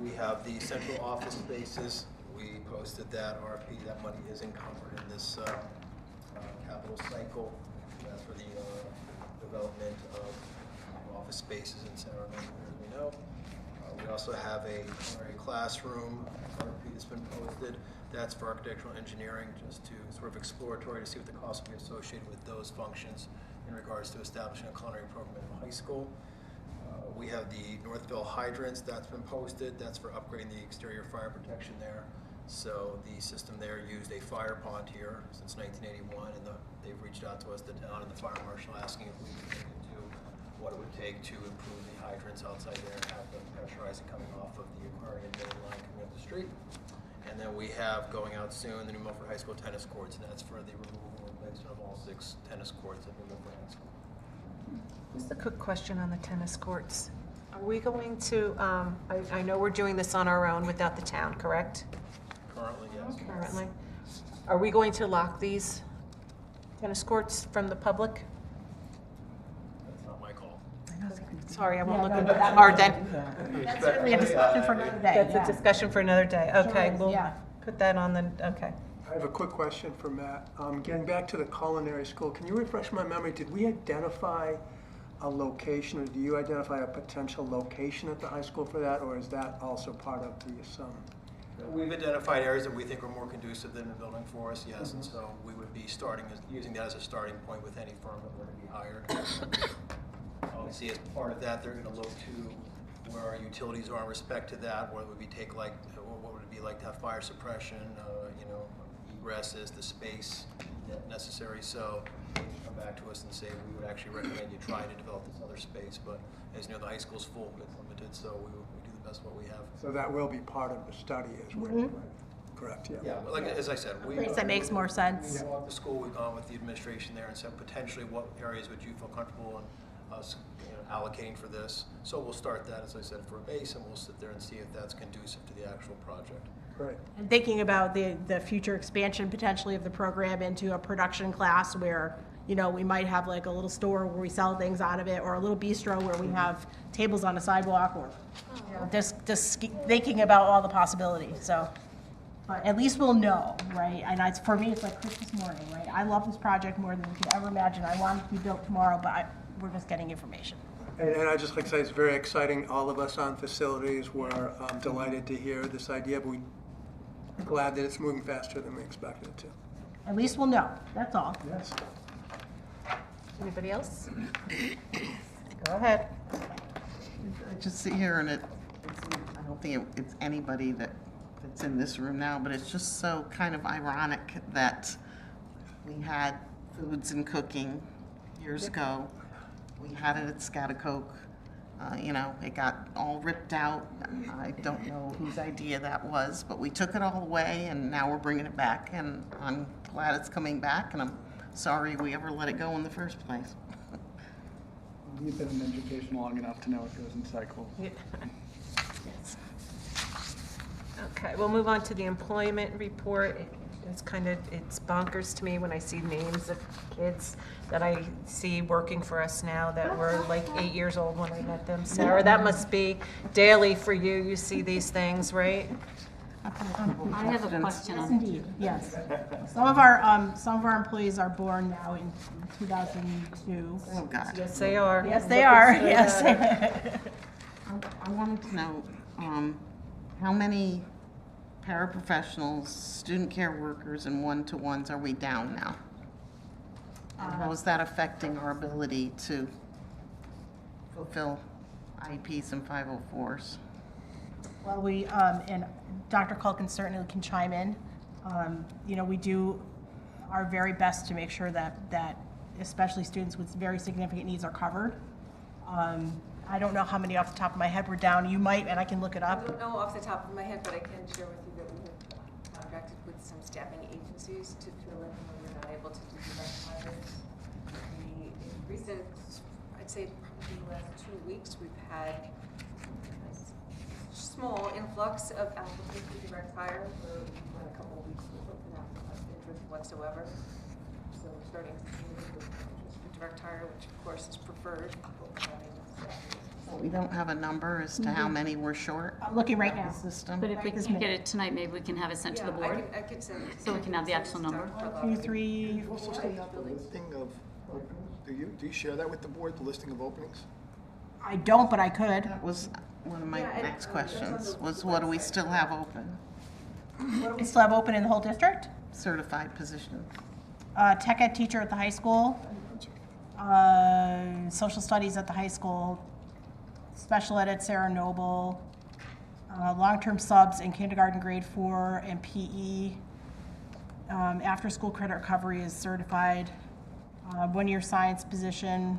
we have the central office spaces. We posted that RFP. That money is encumbered in this capital cycle. That's for the development of office spaces in Center of as we know. We also have a classroom RFP that's been posted. That's for architectural engineering, just to sort of exploratory to see what the cost will be associated with those functions in regards to establishing a culinary program in the high school. We have the Northville hydrants that's been posted. That's for upgrading the exterior fire protection there. So the system there used a fire pond here since 1981, and they've reached out to us, the town and the fire marshal, asking if we could look into what it would take to improve the hydrants outside there and have them pressurizing coming off of the aquarium main line coming up the street. And then we have going out soon the new Milford High School tennis courts, and that's for the removal and replacement of all 6 tennis courts at New Milford High School. Just a quick question on the tennis courts. Are we going to, I know we're doing this on our own without the town, correct? Currently, yes. Currently. Are we going to lock these tennis courts from the public? That's not my call. Sorry, I won't look into that hard then. That's certainly a discussion for another day. That's a discussion for another day. Okay, we'll Yeah. put that on the, okay. I have a quick question for Matt. Getting back to the culinary school, can you refresh my memory? Did we identify a location, or do you identify a potential location at the high school for that, or is that also part of the We've identified areas that we think are more conducive than the building for us, yes, and so we would be using that as a starting point with any firm that were to be hired. Obviously, as part of that, they're going to look to where our utilities are in respect to that, what would it be like to have fire suppression, egresses, the space necessary. So they come back to us and say, we would actually recommend you try to develop this other space, but as you know, the high school's full, it's limited, so we do the best what we have. So that will be part of the study as well, correct? Yeah, but like, as I said, Place that makes more sense. We've gone to school, we've gone with the administration there and said potentially what areas would you feel comfortable in us allocating for this. So we'll start that, as I said, for a base, and we'll sit there and see if that's conducive to the actual project. Great. And thinking about the future expansion potentially of the program into a production class where, we might have like a little store where we sell things out of it, or a little bistro where we have tables on a sidewalk, or just thinking about all the possibilities. So, but at least we'll know, right? And for me, it's like Christmas morning, right? I love this project more than we could ever imagine. I want it to be built tomorrow, but we're just getting information. And I'd just like to say it's very exciting. All of us on facilities were delighted to hear this idea, but we're glad that it's moving faster than we expected it to. At least we'll know, that's all. Yes. Anybody else? Go ahead. I just sit here and I don't think it's anybody that's in this room now, but it's just so kind of ironic that we had foods and cooking years ago. We had it at Scatticoke. It got all ripped out. I don't know whose idea that was, but we took it all away, and now we're bringing it back, and I'm glad it's coming back, and I'm sorry we ever let it go in the first place. You've been in education long enough to know it goes in cycles. Yeah. Okay, we'll move on to the employment report. It's bonkers to me when I see names of kids that I see working for us now that were like 8 years old when I met them. Sarah, that must be daily for you. You see these things, right? I have a question. Yes, indeed, yes. Some of our employees are born now in 2002. Oh, God. Yes, they are. Yes, they are, Look at yes. that. I wanted to know how many paraprofessionals, student care workers, and one-to-ones are we down now? And how is that affecting our ability to fulfill IEPs and 504s? Well, and Dr. Culkin certainly can chime in. We do our very best to make sure that especially students with very significant needs are covered. I don't know how many off the top of my head were down. You might, and I can look it I up. don't know off the top of my head, but I can share with you that we have contracted with some staffing agencies to fill in when we're not able to do direct hires. In recent, I'd say probably the last 2 weeks, we've had a small influx of applicants for direct hire. For a couple of weeks, we've not had interest whatsoever. So we're starting to see interest for direct hire, which of course is preferred. We don't have a number as to how many we're short. I'm looking right now. System. But if we can't get it tonight, maybe we can have it sent to the board, I could send it. so we can have the actual number. 1, 2, 3. You also still have the listing of openings? Do you share that with the board, the listing of openings? I don't, but I could. That was one of my next questions, was what do we still have open? What do we still have open in the whole district? Certified positions. Tech ed teacher at the high school. Social studies at the high school. Special ed at Sarah Noble. Long-term subs in kindergarten, grade 4, and PE. After-school credit recovery is certified. 1-year science position.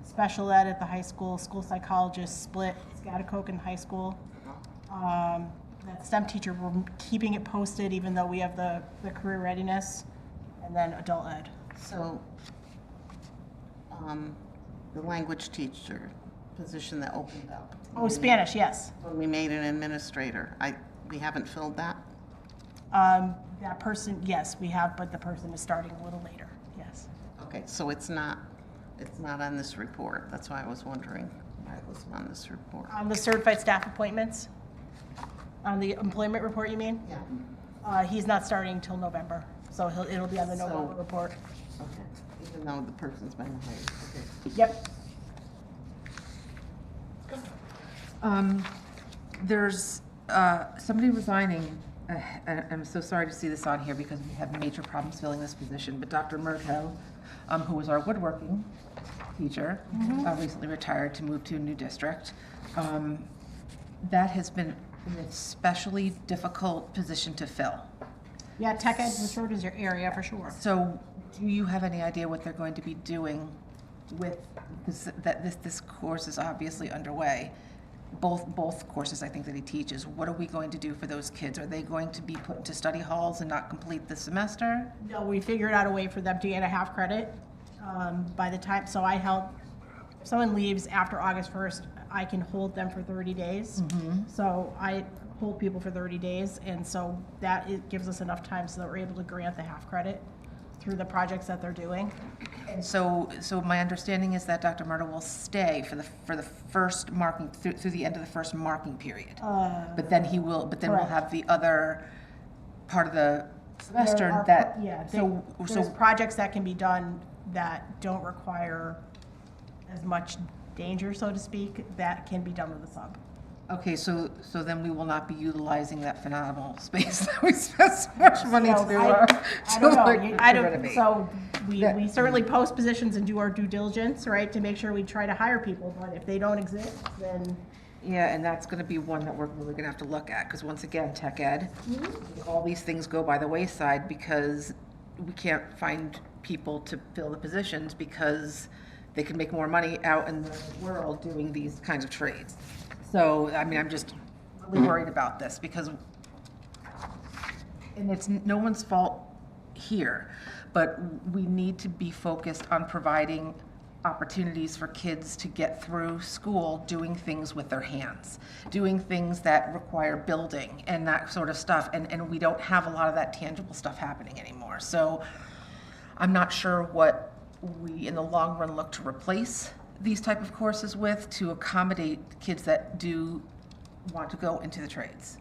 Special ed at the high school. School psychologist split. Scatticoke in high school. That STEM teacher, we're keeping it posted even though we have the career readiness. And then adult ed. So, the language teacher position that opened up. Oh, Spanish, yes. When we made an administrator, we haven't filled that? That person, yes, we have, but the person is starting a little later, yes. Okay, so it's not on this report. That's why I was wondering why it wasn't on this report. On the certified staff appointments? On the employment report, you mean? Yeah. He's not starting until November, so it'll be on the November report. Okay, even though the person's been hired, okay. Yep. There's somebody resigning. I'm so sorry to see this on here because we have major problems filling this position, but Dr. Murto, who was our woodworking teacher, recently retired to move to a new district. That has been an especially difficult position to fill. Yeah, tech ed for sure is your area for sure. So do you have any idea what they're going to be doing with this course is obviously underway? Both courses I think that he teaches. What are we going to do for those kids? Are they going to be put into study halls and not complete the semester? No, we figured out a way for them to get a half credit by the time, so I held, if someone leaves after August 1st, I can hold them for 30 days. So I hold people for 30 days, and so it gives us enough time so that we're able to grant the half credit through the projects that they're doing. And so my understanding is that Dr. Murdo will stay for the first marking through the end of the first marking period. But then we'll correct. have the other part of the semester There are that. there's projects that can be done that don't require as much danger, so to speak, that can be done with a sub. Okay, so then we will not be utilizing that phenomenal space that we spent so much money So to. I don't know. I don't. renovate. So we certainly post positions and do our due diligence, right, to make sure we try to hire people. But if they don't exist, then Yeah, and that's going to be one that we're really going to have to look at, because once again, tech ed, all these things go by the wayside because we can't find people to fill the positions because they can make more money out in the world doing these kinds of trades. So, I mean, I'm just really worried about this because, and it's no one's fault here, but we need to be focused on providing opportunities for kids to get through school doing things with their hands, doing things that require building and that sort of stuff. And we don't have a lot of that tangible stuff happening anymore. So I'm not sure what we in the long run look to replace these type of courses with to accommodate kids that do want to go into the trades.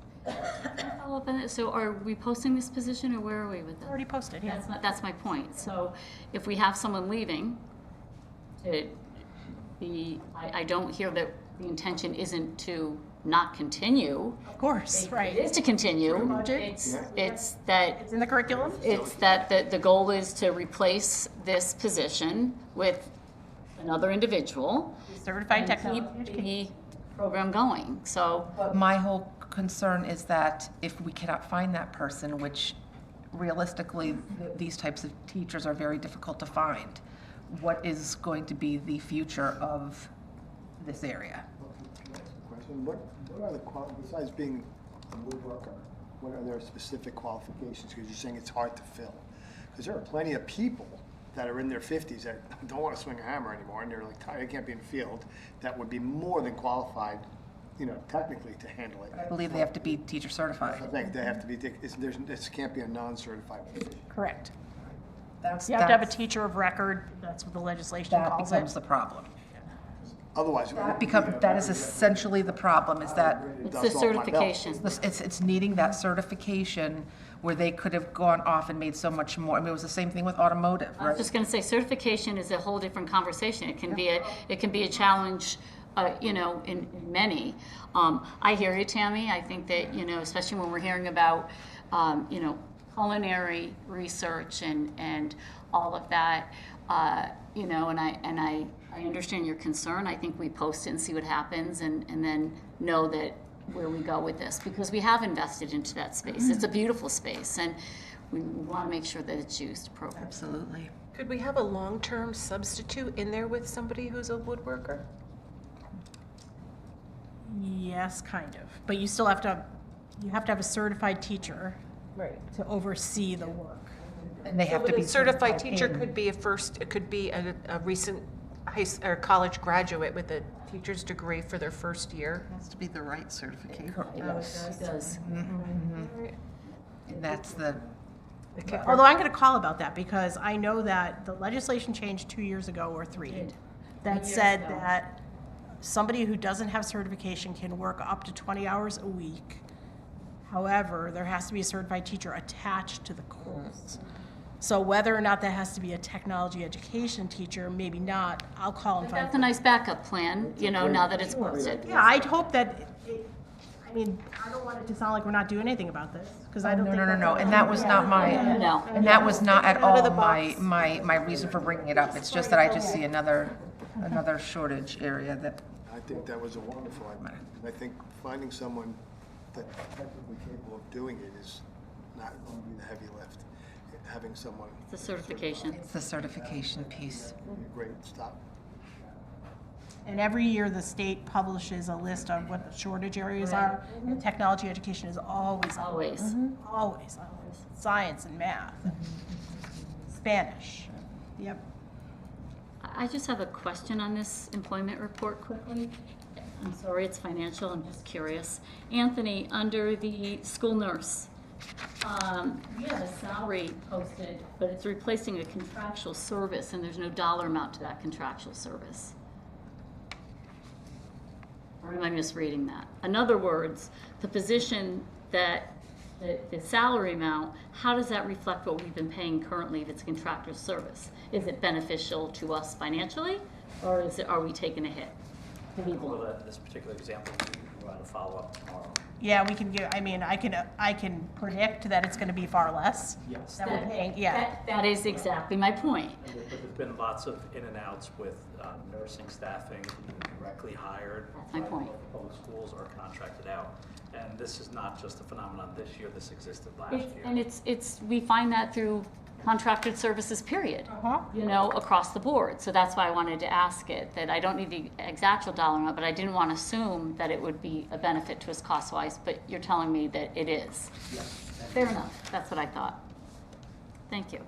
Follow up on that. So are we posting this position or where are we with that? already posted. Yeah. That's my point. So if we have someone leaving, I don't hear that the intention isn't to not continue. Of course, right. It is to continue. Project. It's that It's in the curriculum. it's that the goal is to replace this position with another individual. Certified and technical keep education. the program going. So But my whole concern is that if we cannot find that person, which realistically, these types of teachers are very difficult to find, what is going to be the future of this area? Question, what are the, besides being a woodworker, what are their specific qualifications? Because you're saying it's hard to fill. Because there are plenty of people that are in their 50s that don't want to swing a hammer anymore, and they're like tired, they can't be in the field, that would be more than qualified, technically to handle it. I believe they have to be teacher certified. I think they have to be, this can't be a non-certified position. Correct. That's, You have to have a teacher of record. That's what the legislation that calls becomes it. the problem. Otherwise. That is essentially the problem, is that it's the certification. it's needing that certification where they could have gone off and made so much more. I mean, it was the same thing with automotive, I was right? just going to say, certification is a whole different conversation. It can be a challenge, in many. I hear you, Tammy. I think that, especially when we're hearing about, culinary research and all of that, and I understand your concern. I think we post it and see what happens and then know that where we go with this, because we have invested into that space. It's a beautiful space, and we want to make sure that it's used appropriately. Absolutely. Could we have a long-term substitute in there with somebody who's a woodworker? Yes, kind of. But you still have to have a certified teacher Right. to oversee the work. And they have to be Certified teacher in- could be it could be a recent or college graduate with a teacher's degree for their first year. It has to be the right certification. It does. And that's the, Although I'm going to call about that because I know that the legislation changed 2 years ago or 3 that said that somebody who doesn't have certification can work up to 20 hours a week However, there has to be a certified teacher attached to the course. So whether or not that has to be a technology education teacher, maybe not, I'll call and But find. that's a nice backup plan, you know, now that it's posted. Yeah, I'd hope that, I mean, I don't want it to sound like we're not doing anything about this, because I don't think. No, and that was not my, No. and that was not at Out of the all box. my reason for bringing it up. It's just that I just see another shortage area that, I think that was a wonderful idea. I think finding someone that's technically capable of doing it is not going to be the heavy lift. Having someone. It's a certification. it's the certification piece. Would be a great stop. And every year, the state publishes a list of what the shortage areas are. And technology education is always on. Always. Always. Science and math, and Spanish. Yep. I just have a question on this employment report quickly. I'm sorry, it's financial, I'm just curious. Anthony, under the school nurse, we have a salary posted, but it's replacing a contractual service, and there's no dollar amount to that contractual service. Or am I misreading that? In other words, the position that, the salary amount, how does that reflect what we've been paying currently if it's a contractual service? Is it beneficial to us financially, or are we taking a hit? Well, this particular example, we want to follow up tomorrow. Yeah, we can give, I mean, I can predict that it's gonna be far less. Yes. That we're paying, yeah. That is exactly my point. But there's been lots of in and outs with nursing staffing, directly hired. That's my point. by Public schools or contracted out. And this is not just a phenomenon this year, this existed last It's, year. and it's, we find that through contracted services, period. Uh-huh. You know, across the board. So that's why I wanted to ask it, that I don't need the exact dollar amount, but I didn't want to assume that it would be a benefit to us cost-wise, but you're telling me that it is. Fair enough, that's what I thought. Thank you.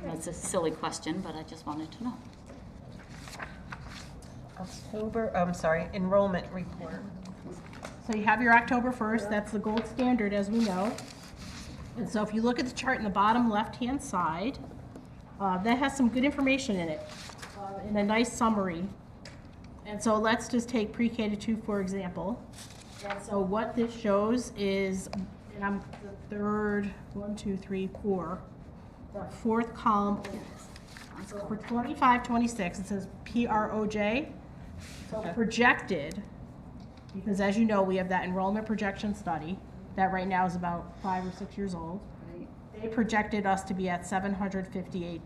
That's a silly question, but I just wanted to know. Enrollment report. So you have your October 1st, that's the gold standard, as we know. And so if you look at the chart in the bottom left-hand side, that has some good information in it, in a nice summary. And so let's just take pre-K to 2, for example. And so what this shows is, and I'm the third, 1, 2, 3, 4, the fourth column. So for 25, 26, it says PROJ. So projected, because as you know, we have that enrollment projection study that right now is about 5 or 6 years old. They projected us to be at 758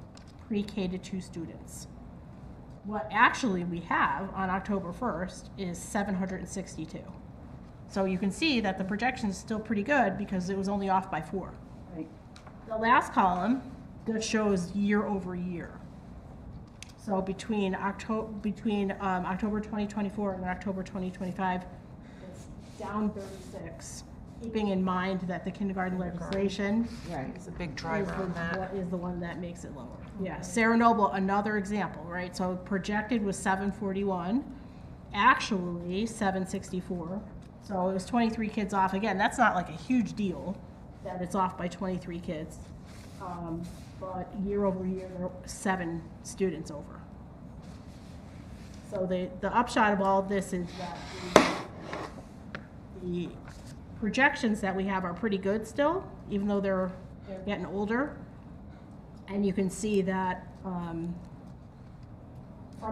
pre-K to 2 students. What actually we have on October 1st is 762. So you can see that the projection is still pretty good because it was only off by 4. Right. The last column that shows year over year. So between October 2024 and October 2025, it's down 36. Keeping in mind that the kindergarten legislation It's a big driver on that. is the one that makes it lower. Yeah, Sarah Noble, another example, right? So projected was 741, actually 764. So it was 23 kids off. Again, that's not like a huge deal that it's off by 23 kids. But year over year, there were 7 students over. So the upshot of all of this is that the projections that we have are pretty good still, even though they're getting older. And you can see that from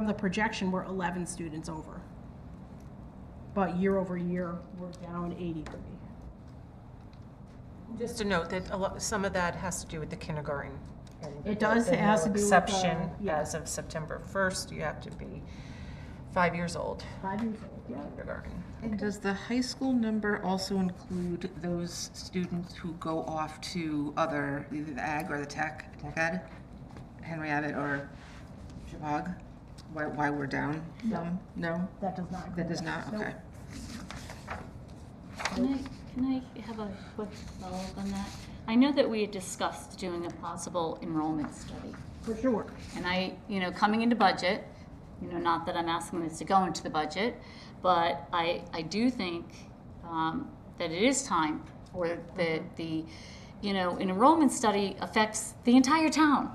the projection, we're 11 students over. But year over year, we're down 83. Just to note that some of that has to do with the kindergarten. It does, The it has to no do with, exception yeah. as of September 1st, you have to be 5 years old. 5 years old, yeah. Kindergarten. And does the high school number also include those students who go off to either the ag or the tech ed? Henry Abbott or Chabog? Why we're down some? No? That does not. That does not, Nope. okay. Can I have a quick follow-up on that? I know that we had discussed doing a possible enrollment study. For sure. And coming into budget, not that I'm asking this to go into the budget, but I do think that it is time for the an enrollment study affects the entire town,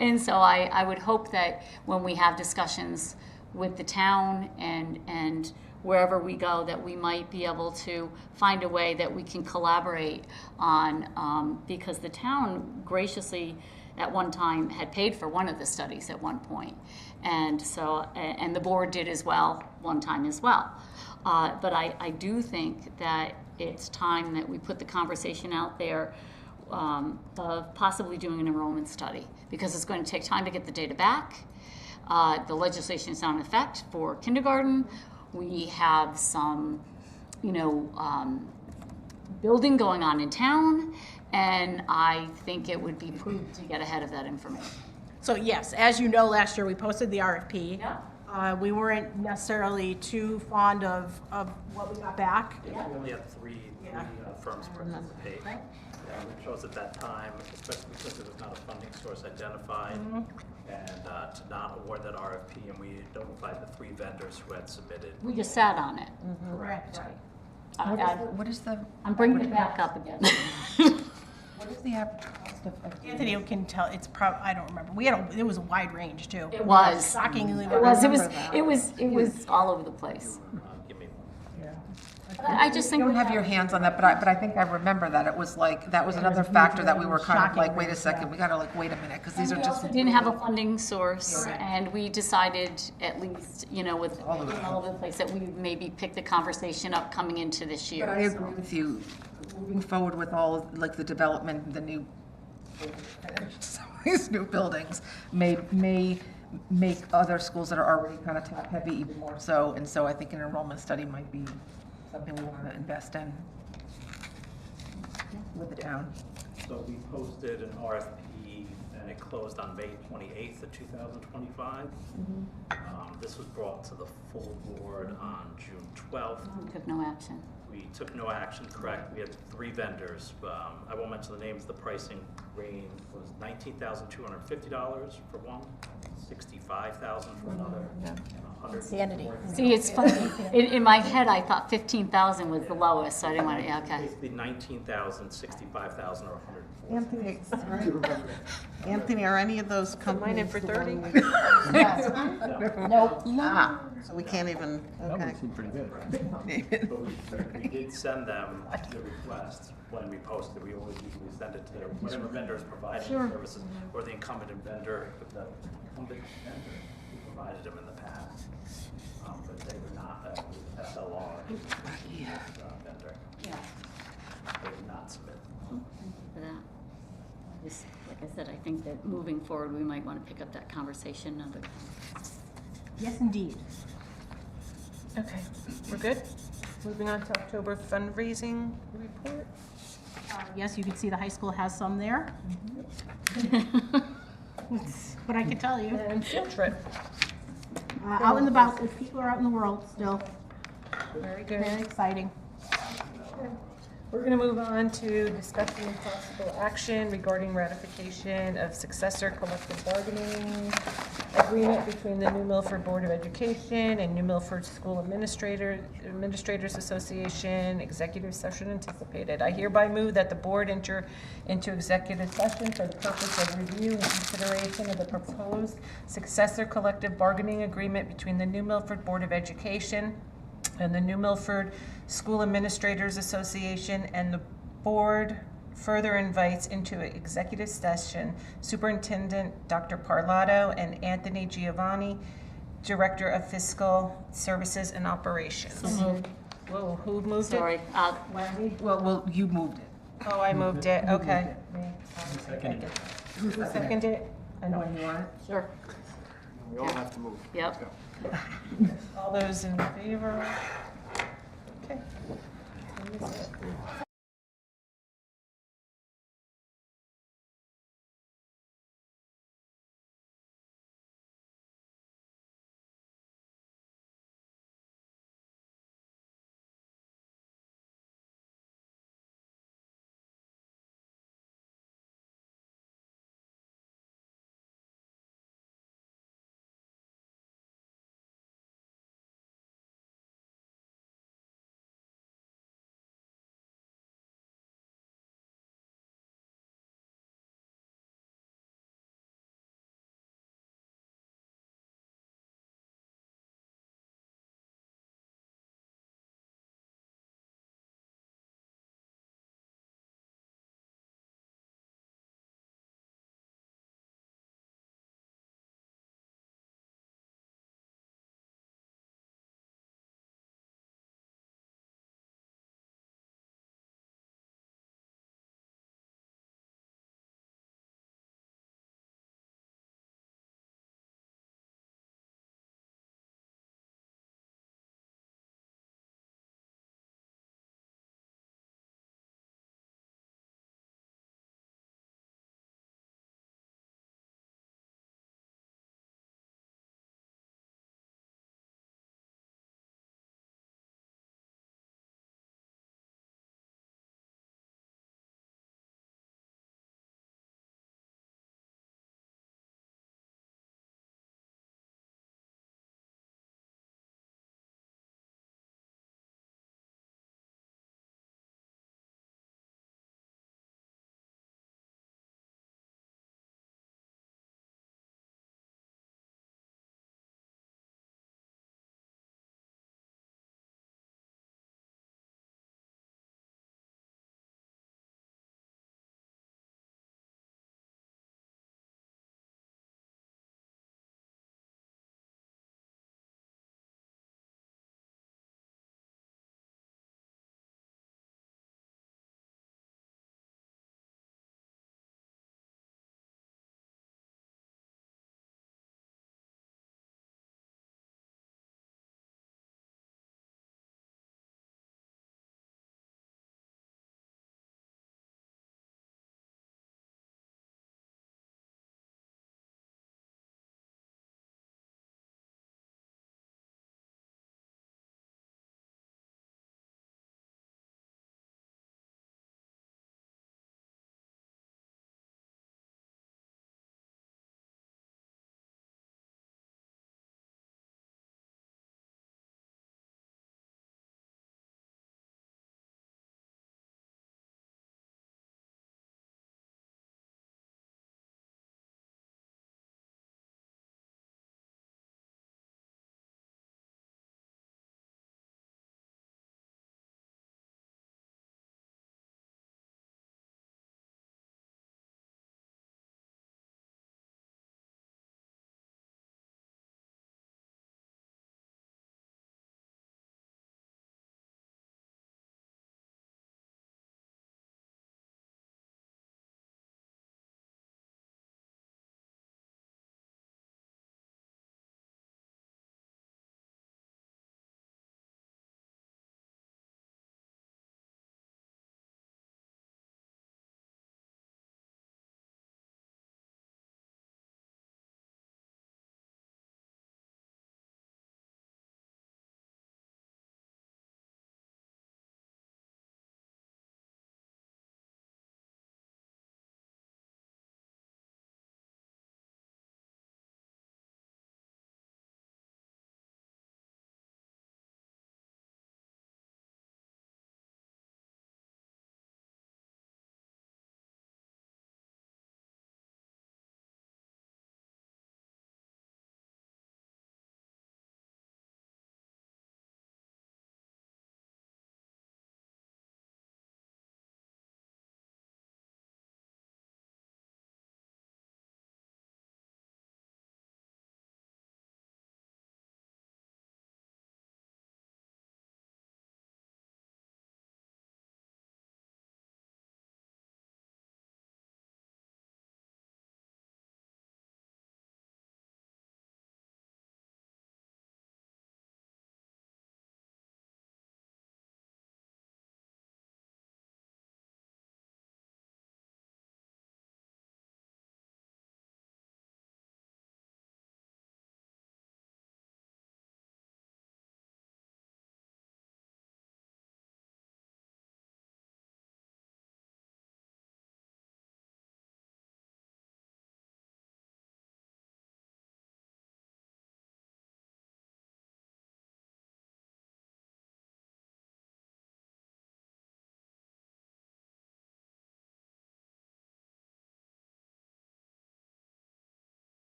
And so I would hope that when we have discussions with the town and wherever we go, that we might be able to find a way that we can collaborate on, because the town graciously at one time had paid for one of the studies at one point. And so, and the board did as well, one time as well. But I do think that it's time that we put the conversation out there of possibly doing an enrollment study, because it's going to take time to get the data back. The legislation is not in effect for kindergarten. We have some, building going on in town, and I think it would be prudent to get ahead of that information. So yes, as you know, last year we posted the RFP. Yeah. We weren't necessarily too fond of what we got back. We only had three firms participate. It shows at that time, especially because there was not a funding source identified, and to not award that RFP, and we notified the 3 vendors who had submitted. We just sat on it. Correct. What is the? I'm bringing it back up again. What is the average cost of? Anthony can tell, it's I don't remember. It was a wide range too. It was. Shockingly. It was all over the place. Give me one. I just think You don't have your hands on that, but I think I remember that it was like, that was another factor that we were kind of like, wait a second, we gotta like, wait a minute, because these are just. Didn't have a funding source, and we decided, at least, with all over the place, that we would maybe pick the conversation up coming into this year. But I agree with you, moving forward with all, like, the development, the new, some of these new buildings may make other schools that are already kind of top heavy even more so, and so I think an enrollment study might be something we want to invest in with the town. So we posted an RFP, and it closed on May 28th of 2025. This was brought to the full board on June 12th. We took no action. We took no action, correct. We had 3 vendors. I won't mention the names. The pricing range was $19,250 for one, $65,000 for another, and Insanity. See, it's funny. In my head, I thought 15,000 was the lowest, so I didn't want to, okay. Basically 19,000, 65,000, or 140. Anthony, are any of those companies? Mine in for 30? Nope. Ah, so we can't even, okay. pretty good. But we did send them the request when we posted. We always usually send it to whatever vendor is providing the services, or the incumbent vendor who provided them in the past. But they were not, SLR vendor. Yeah. They did not submit. For that. Just, like I said, I think that moving forward, we might want to pick up that conversation another time. Yes, indeed. Okay, we're good? Moving on to October fundraising report. Yes, you can see the high school has some there. But I can tell you, And field trip. out and about, if people are out in the world still, Very good. very exciting. We're going to move on to discussion and possible action regarding ratification of successor collective bargaining agreement between the New Milford Board of Education and New Milford School Administrators Association. Executive session anticipated. I hereby move that the board enter into executive session for the purpose of review and consideration of the proposed successor collective bargaining agreement between the New Milford Board of Education and the New Milford School Administrators Association, and the board further invites into executive session Superintendent Dr. Parlato and Anthony Giovanni, Director of Fiscal Services and Operations. Whoa, who moved it? Sorry. Well, you moved it. Oh, I moved it, okay. Second. Who seconded it? I know. You want it? Sure. We all have to move. Yep. All those in favor? Okay.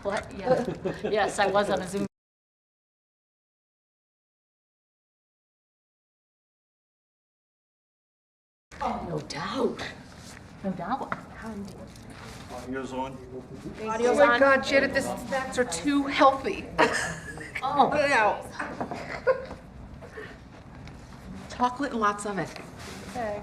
What? Yeah. Yes, I was on a Zoom. Oh, no doubt. No doubt. Audio's on. Oh my God, Janet, the snacks are too healthy. Oh. Put it out. Chocolate and lots of it. Okay.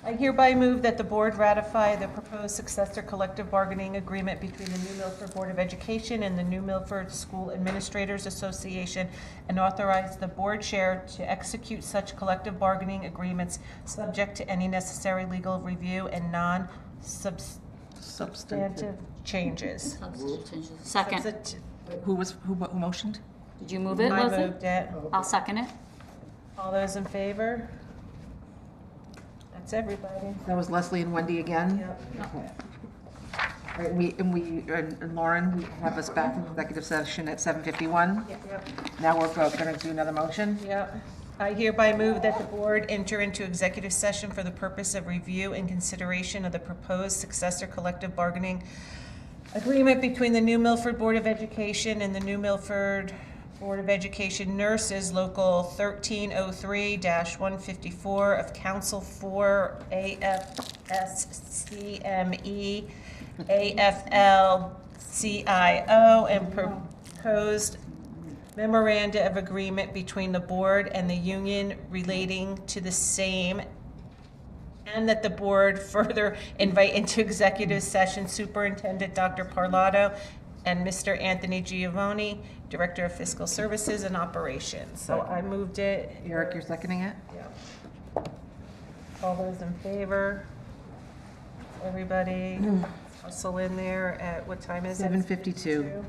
I hereby move that the board ratify the proposed successor collective bargaining agreement between the New Milford Board of Education and the New Milford School Administrators Association and authorize the board chair to execute such collective bargaining agreements subject to any necessary legal review and non-substantive changes. Second. Who motioned? Did you move it, I Leslie? moved it. I'll second it. All those in favor? That's everybody. That was Leslie and Wendy again? Yep. Okay. All right, and Lauren, we have us back in executive session at 7:51. Yep. Now we're going to do another motion. Yep. I hereby move that the board enter into executive session for the purpose of review and consideration of the proposed successor collective bargaining agreement between the New Milford Board of Education and the New Milford Board of Education Nurses, Local 1303-154 of Council 4 AFSCME, AFL-CIO, and proposed memoranda of agreement between the board and the union relating to the same, and that the board further invite into executive session Superintendent Dr. Parlato and Mr. Anthony Giovanni, Director of Fiscal Services and Operations. So I moved it. Eric, you're seconding it? Yeah. All those in favor? Everybody hustle in there at, what time is it? 7:52.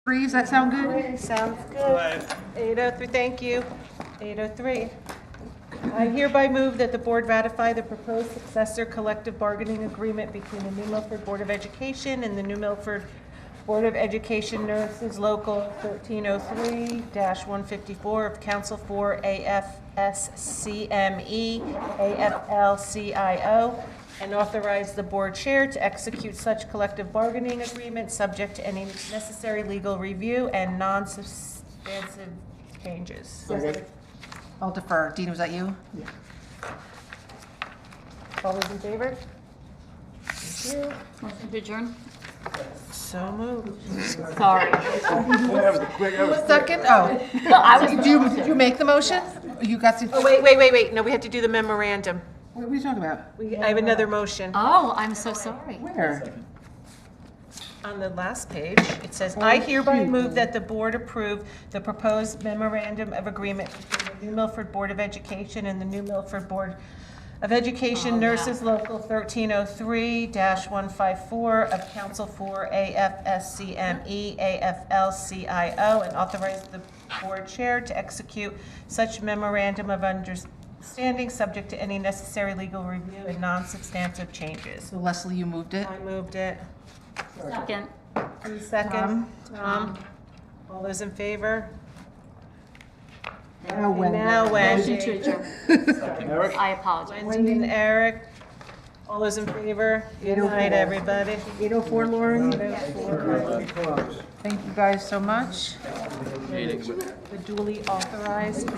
Does that sound good? Sounds good. 803, thank you. 803. I hereby move that the board ratify the proposed successor collective bargaining agreement between the New Milford Board of Education and the New Milford Board of Education Nurses Local 1303-154 of Council 4 AFSCME AFL-CIO, and authorize the board chair to execute such collective bargaining agreement subject to any necessary legal review and non-substantive changes. I'll defer. Dean, was that you? All those in favor? Thank you. Motion to adjourn? So moved. Sorry. Second? Oh. I was. Did you make the motion? You got to, Oh, wait. No, we have to do the memorandum. what are we talking about? I have another motion. Oh, I'm so sorry. Where? On the last page, it says, I hereby move that the board approve the proposed memorandum of agreement between the New Milford Board of Education and the New Milford Board of Education Nurses Local 1303-154 of Council 4 AFSCME AFL-CIO, and authorize the board chair to execute such memorandum of understanding subject to any necessary legal review and non-substantive changes. So Leslie, you moved it? I moved it. Second. Who's second? Tom? All those in favor? Now Wendy. Now Motion Wendy. to adjourn. I apologize. Wendy and Eric. All those in favor? Good night, everybody. 804, Lauren? 804. Thank you guys so much. The duly authorized.